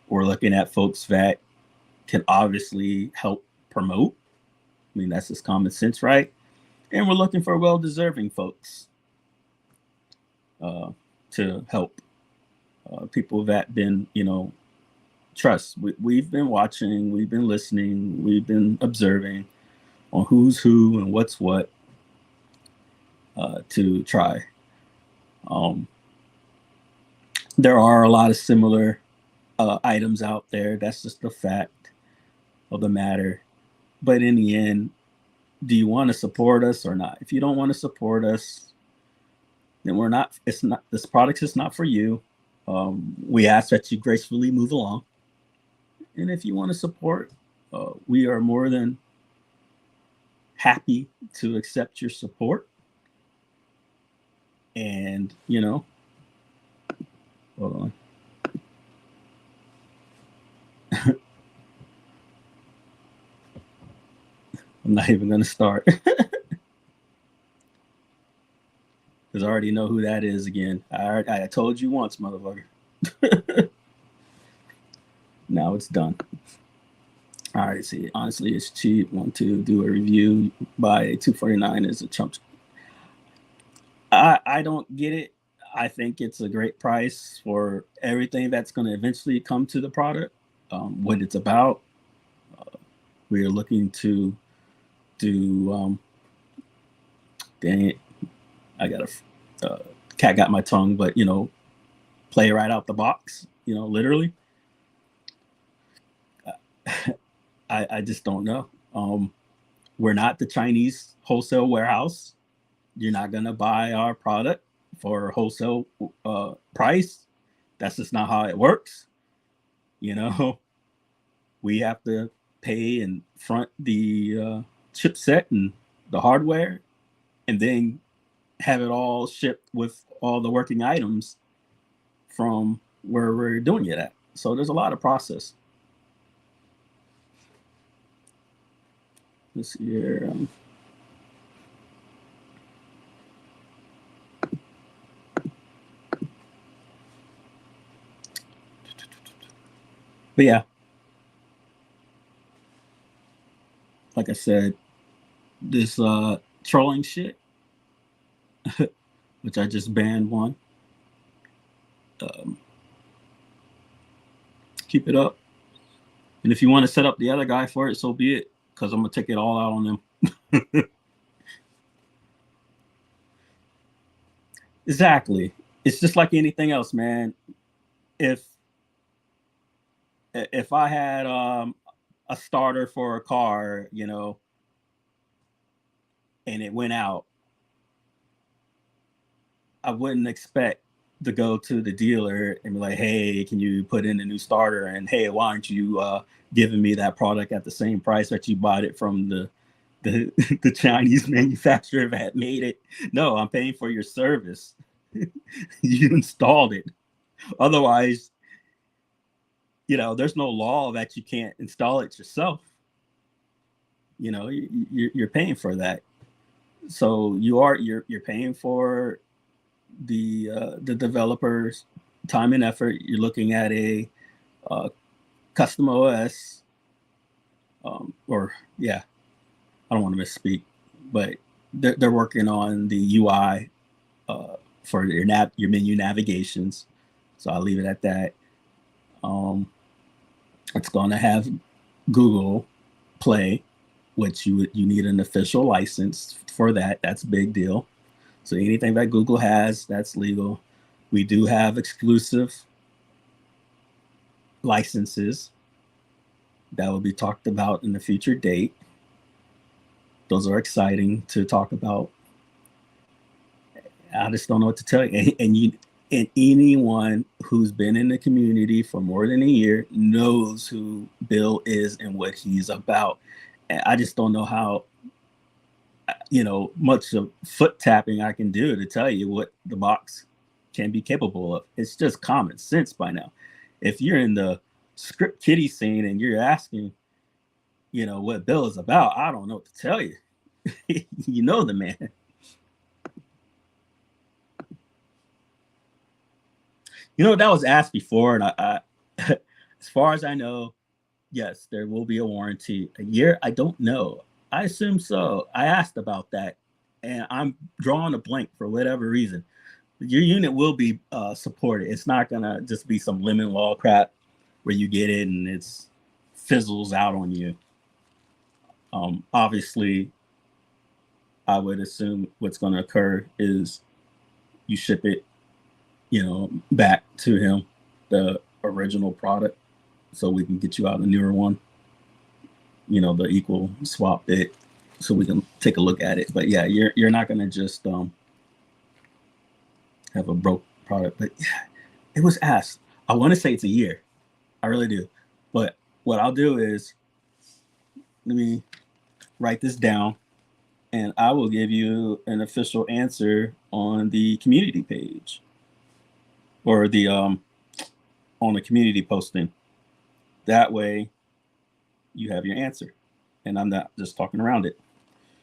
We're looking at folks that can obviously help promote. I mean, that's just common sense, right? And we're looking for well-deserving folks to help. People that been, you know, trust. We've been watching, we've been listening, we've been observing on who's who and what's what to try. There are a lot of similar items out there. That's just the fact of the matter. But in the end, do you want to support us or not? If you don't want to support us, then this product is not for you. We ask that you gracefully move along. And if you want to support, we are more than happy to accept your support. And, you know, hold on. I'm not even going to start. Because I already know who that is again. I told you once, motherfucker. Now it's done. All right, see, honestly, it's cheap. Want to do a review by $249 is a chump. I don't get it. I think it's a great price for everything that's going to eventually come to the product, what it's about. We are looking to do Dang it. I got cat got my tongue, but play right out the box, literally. I just don't know. We're not the Chinese wholesale warehouse. You're not going to buy our product for wholesale price. That's just not how it works. We have to pay and front the chipset and the hardware, and then have it all shipped with all the working items from where we're doing it at. So there's a lot of process. Let's see here. But yeah, like I said, this trolling shit, which I just banned one. Keep it up. And if you want to set up the other guy for it, so be it, because I'm going to take it all out on them. Exactly. It's just like anything else, man. If I had a starter for a car, and it went out, I wouldn't expect to go to the dealer and be like, hey, can you put in a new starter? And hey, why aren't you giving me that product at the same price that you bought it from the Chinese manufacturer that made it? No, I'm paying for your service. You installed it. Otherwise, there's no law that you can't install it yourself. You're paying for that. So you're paying for the developers' time and effort. You're looking at a custom OS, I don't want to misspeak, but they're working on the UI for your menu navigations. So I'll leave it at that. It's going to have Google Play, which you need an official license for that. That's a big deal. So anything that Google has, that's legal. We do have exclusive licenses that will be talked about in a future date. Those are exciting to talk about. I just don't know what to tell you. And anyone who's been in the community for more than a year knows who Bill is and what he's about. And I just don't know how, much of foot tapping I can do to tell you what the box can be capable of. It's just common sense by now. If you're in the script kiddie scene and you're asking, what Bill is about, I don't know what to tell you. You know the man. That was asked before, and I as far as I know, yes, there will be a warranty. A year, I don't know. I assume so. I asked about that, and I'm drawing a blank for whatever reason. Your unit will be supported. It's not gonna just be some lemon law crap where you get it and it's fizzles out on you. Obviously, I would assume what's going to occur is you ship it, back to him, the original product, so we can get you out a newer one. The equal swap bit, so we can take a look at it. But yeah, you're not going to just have a broke product. But yeah, it was asked. I want to say it's a year. I really do. But what I'll do is, let me write this down, and I will give you an official answer on the community page, or the on a community posting. That way you have your answer, and I'm not just talking around it.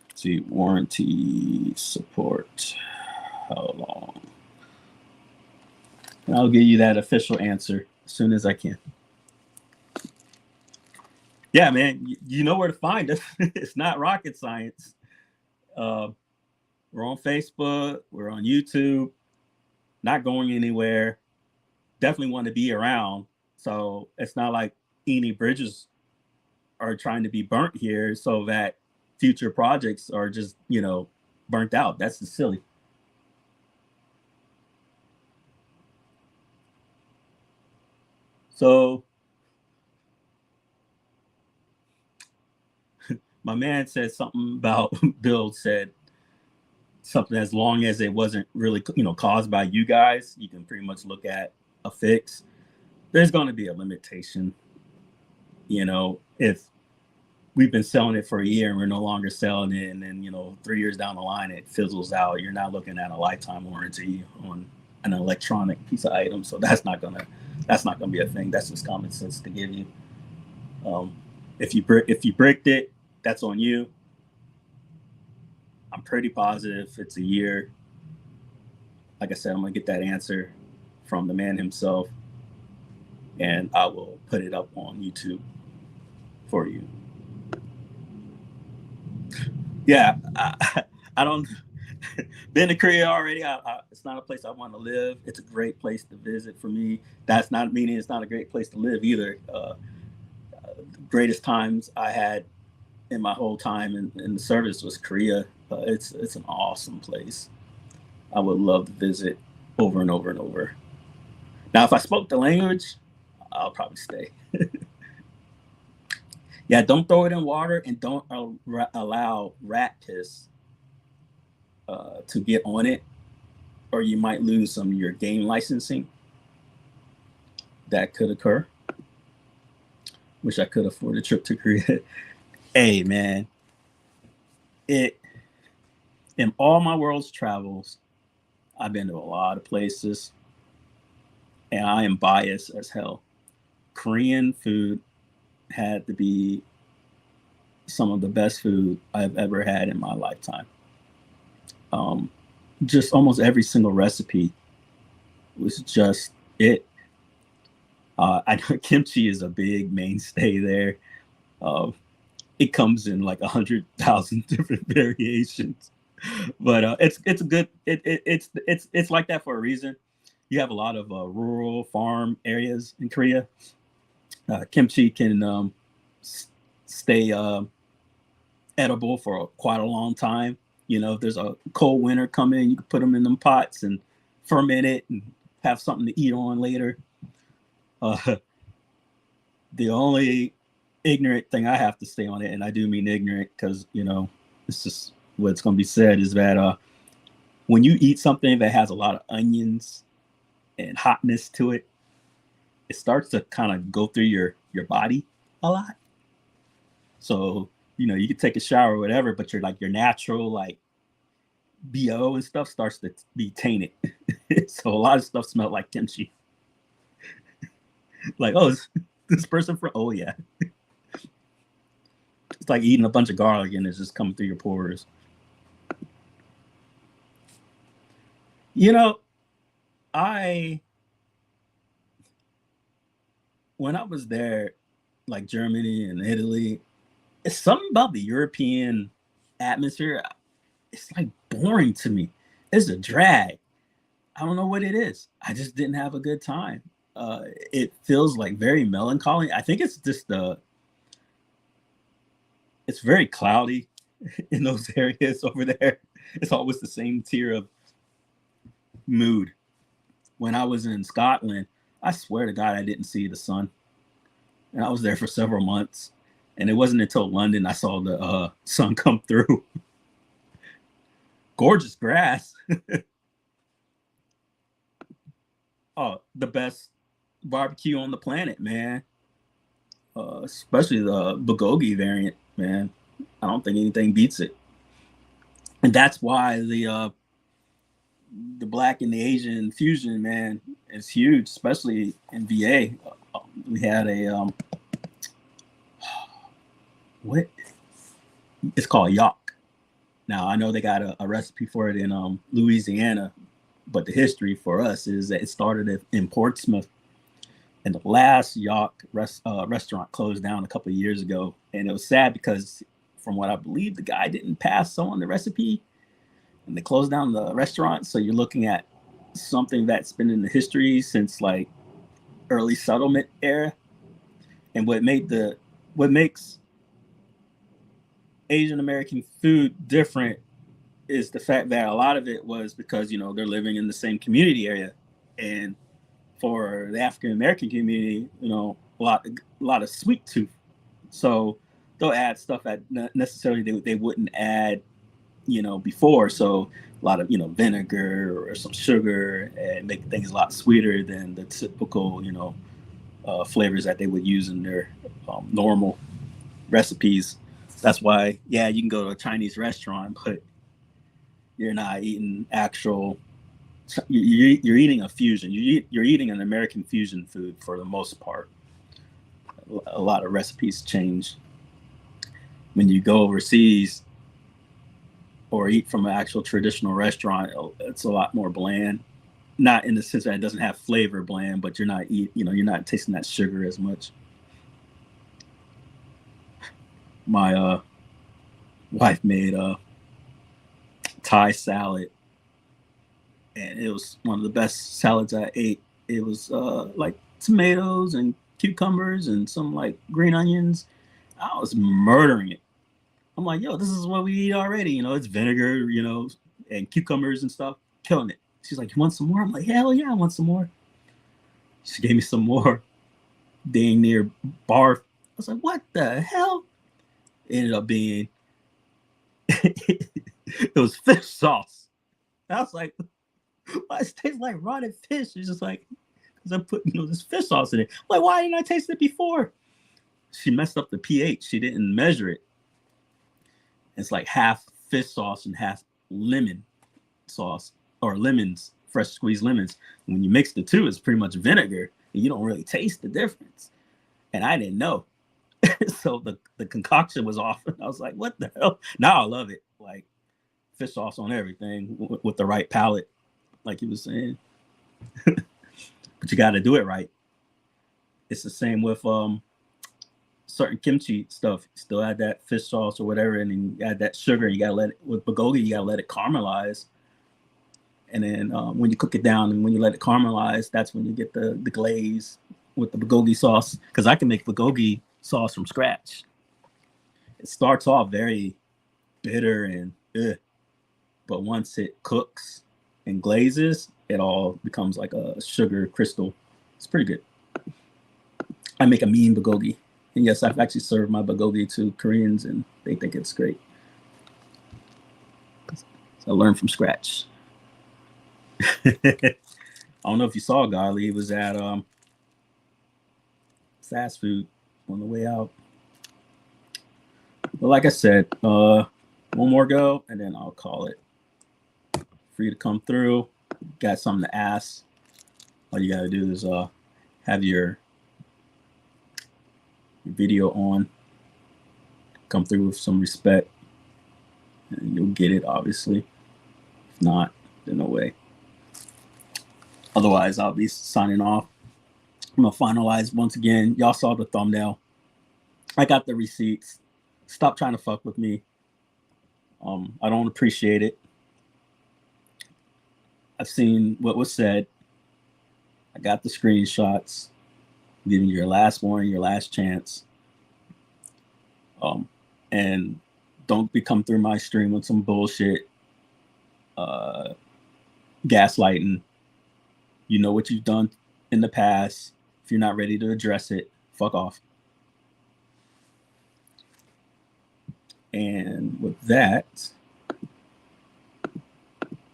Let's see, warranty support, how long? And I'll give you that official answer as soon as I can. Yeah, man, you know where to find us. It's not rocket science. We're on Facebook. We're on YouTube. Not going anywhere. Definitely want to be around. So it's not like any bridges are trying to be burnt here so that future projects are just, burnt out. That's the silly. So my man said something about Bill said something, as long as it wasn't really, caused by you guys, you can pretty much look at a fix. There's going to be a limitation. If we've been selling it for a year and we're no longer selling it, and then 3 years down the line it fizzles out, you're not looking at a lifetime warranty on an electronic piece of item. So that's not gonna be a thing. That's just common sense to give you. If you bricked it, that's on you. I'm pretty positive it's a year. Like I said, I'm gonna get that answer from the man himself, and I will put it up on YouTube for you. Yeah, I don't. Been to Korea already. It's not a place I want to live. It's a great place to visit for me. That's not meaning it's not a great place to live either. The greatest times I had in my whole time in the service was Korea. It's an awesome place. I would love to visit over and over and over. Now, if I spoke the language, I'll probably stay. Yeah, don't throw it in water, and don't allow rat piss to get on it, or you might lose some of your game licensing. That could occur. Wish I could afford a trip to Korea. Hey, man, in all my world's travels, I've been to a lot of places, and I am biased as hell. Korean food had to be some of the best food I've ever had in my lifetime. Just almost every single recipe was just it. I know kimchi is a big mainstay there. It comes in like 100,000 different variations, but it's a good. It's like that for a reason. You have a lot of rural farm areas in Korea. Kimchi can stay edible for quite a long time. If there's a cold winter coming, you can put them in them pots and ferment it and have something to eat on later. The only ignorant thing I have to say on it, and I do mean ignorant because, it's just what's going to be said, is that when you eat something that has a lot of onions and hotness to it, it starts to kind of go through your body a lot. So, you can take a shower or whatever, but your natural BO and stuff starts to be tainted. So a lot of stuff smelled like kimchi. Like, oh, is this person from? Oh yeah. It's like eating a bunch of garlic and it's just coming through your pores. When I was there, like Germany and Italy, it's something about the European atmosphere. It's like boring to me. It's a drag. I don't know what it is. I just didn't have a good time. It feels like very melancholy. I think it's just it's very cloudy in those areas over there. It's always the same tier of mood. When I was in Scotland, I swear to God, I didn't see the sun. And I was there for several months. And it wasn't until London I saw the sun come through. Gorgeous grass. Oh, the best barbecue on the planet, man. Especially the bulgogi variant, man. I don't think anything beats it. And that's why the black and the Asian fusion, man, is huge, especially in VA. We had a what? It's called Yawk. Now I know they got a recipe for it in Louisiana, but the history for us is that it started in Portsmouth, and the last Yawk restaurant closed down a couple of years ago, and it was sad because, from what I believe, the guy didn't pass on the recipe, and they closed down the restaurant. So you're looking at something that's been in the history since like early settlement era, and what makes Asian American food different is the fact that a lot of it was because, you know, they're living in the same community area. And for the African American community, you know, a lot of sweet tooth. So they'll add stuff that necessarily they wouldn't add, you know, before. So a lot of, you know, vinegar or some sugar, and make things a lot sweeter than the typical, you know, flavors that they would use in their normal recipes. That's why, yeah, you can go to a Chinese restaurant, but you're not eating actual. You're eating a fusion. You're eating an American fusion food for the most part. A lot of recipes change when you go overseas or eat from an actual traditional restaurant. It's a lot more bland. Not in the sense that it doesn't have flavor, bland, but you're not tasting that sugar as much. My wife made a Thai salad, and it was one of the best salads I ate. It was like tomatoes and cucumbers and some like green onions. I was murdering it. I'm like, yo, this is what we eat already. You know, it's vinegar, you know, and cucumbers and stuff. Killing it. She's like, you want some more? I'm like, hell yeah, I want some more. She gave me some more. Dang near barf. I was like, what the hell? It ended up being, it was fish sauce. I was like, why does it taste like rotted fish? It's just like, because I put, you know, this fish sauce in it. I'm like, why didn't I taste it before? She messed up the pH. She didn't measure it. It's like half fish sauce and half lemon sauce, or lemons, fresh squeezed lemons. And when you mix the two, it's pretty much vinegar, and you don't really taste the difference. And I didn't know. So the concoction was off. I was like, what the hell? Now I love it. Like fish sauce on everything with the right palate, like he was saying. But you got to do it right. It's the same with certain kimchi stuff. You still add that fish sauce or whatever, and then you add that sugar. You got to let it, with bulgogi, you got to let it caramelize. And then when you cook it down and when you let it caramelize, that's when you get the glaze with the bulgogi sauce. Because I can make bulgogi sauce from scratch. It starts off very bitter and but once it cooks and glazes, it all becomes like a sugar crystal. It's pretty good. I make a mean bulgogi. And yes, I've actually served my bulgogi to Koreans, and they think it's great. So I learned from scratch. I don't know if you saw Garley. It was at fast food on the way out. But like I said, one more go, and then I'll call it. For you to come through, got something to ask. All you gotta do is have your video on, come through with some respect, and you'll get it, obviously. If not, then no way. Otherwise, I'll be signing off. I'm gonna finalize once again. Y'all saw the thumbnail. I got the receipts. Stop trying to fuck with me. I don't appreciate it. I've seen what was said. I got the screenshots. I'm giving you your last warning, your last chance. And don't be come through my stream with some bullshit, gaslighting. You know what you've done in the past. If you're not ready to address it, fuck off. And with that,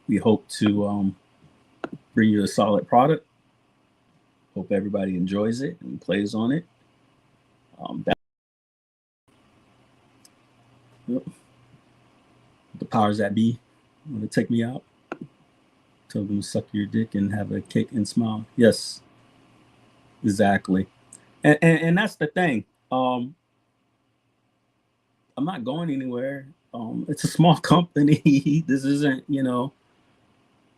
we hope to bring you a solid product. Hope everybody enjoys it and plays on it. The powers that be want to take me out. Tell them to suck your dick and have a cake and smile. Yes, exactly. And that's the thing. I'm not going anywhere. It's a small company. This isn't, you know,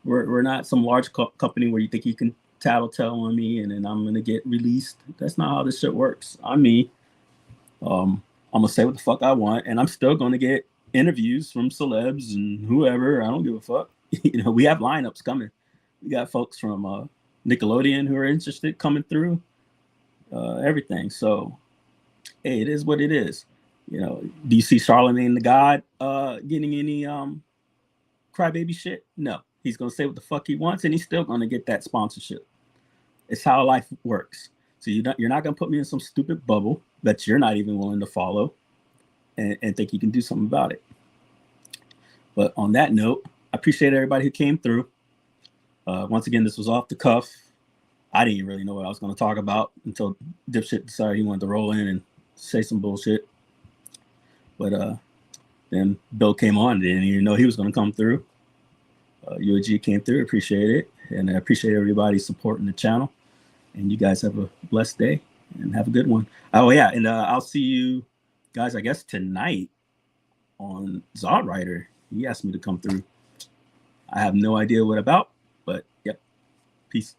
we're not some large company where you think you can tattletale on me and then I'm gonna get released. That's not how this shit works. I'm me. I'm gonna say what the fuck I want, and I'm still gonna get interviews from celebs and whoever. I don't give a fuck. You know, we have lineups coming. We got folks from Nickelodeon who are interested coming through. Everything. So, hey, it is what it is. You know, do you see Charlemagne the God getting any crybaby shit? No, he's gonna say what the fuck he wants, and he's still gonna get that sponsorship. It's how life works. So you're not gonna put me in some stupid bubble that you're not even willing to follow, and think you can do something about it. But on that note, I appreciate everybody who came through. Once again, this was off the cuff. I didn't really know what I was going to talk about until Dipshit decided he wanted to roll in and say some bullshit. But then Bill came on, didn't even know he was going to come through. UAG came through, appreciate it. And I appreciate everybody supporting the channel. And you guys have a blessed day and have a good one. Oh, yeah. And I'll see you guys, I guess, tonight on Zod Rider. He asked me to come through. I have no idea what about, but yep. Peace.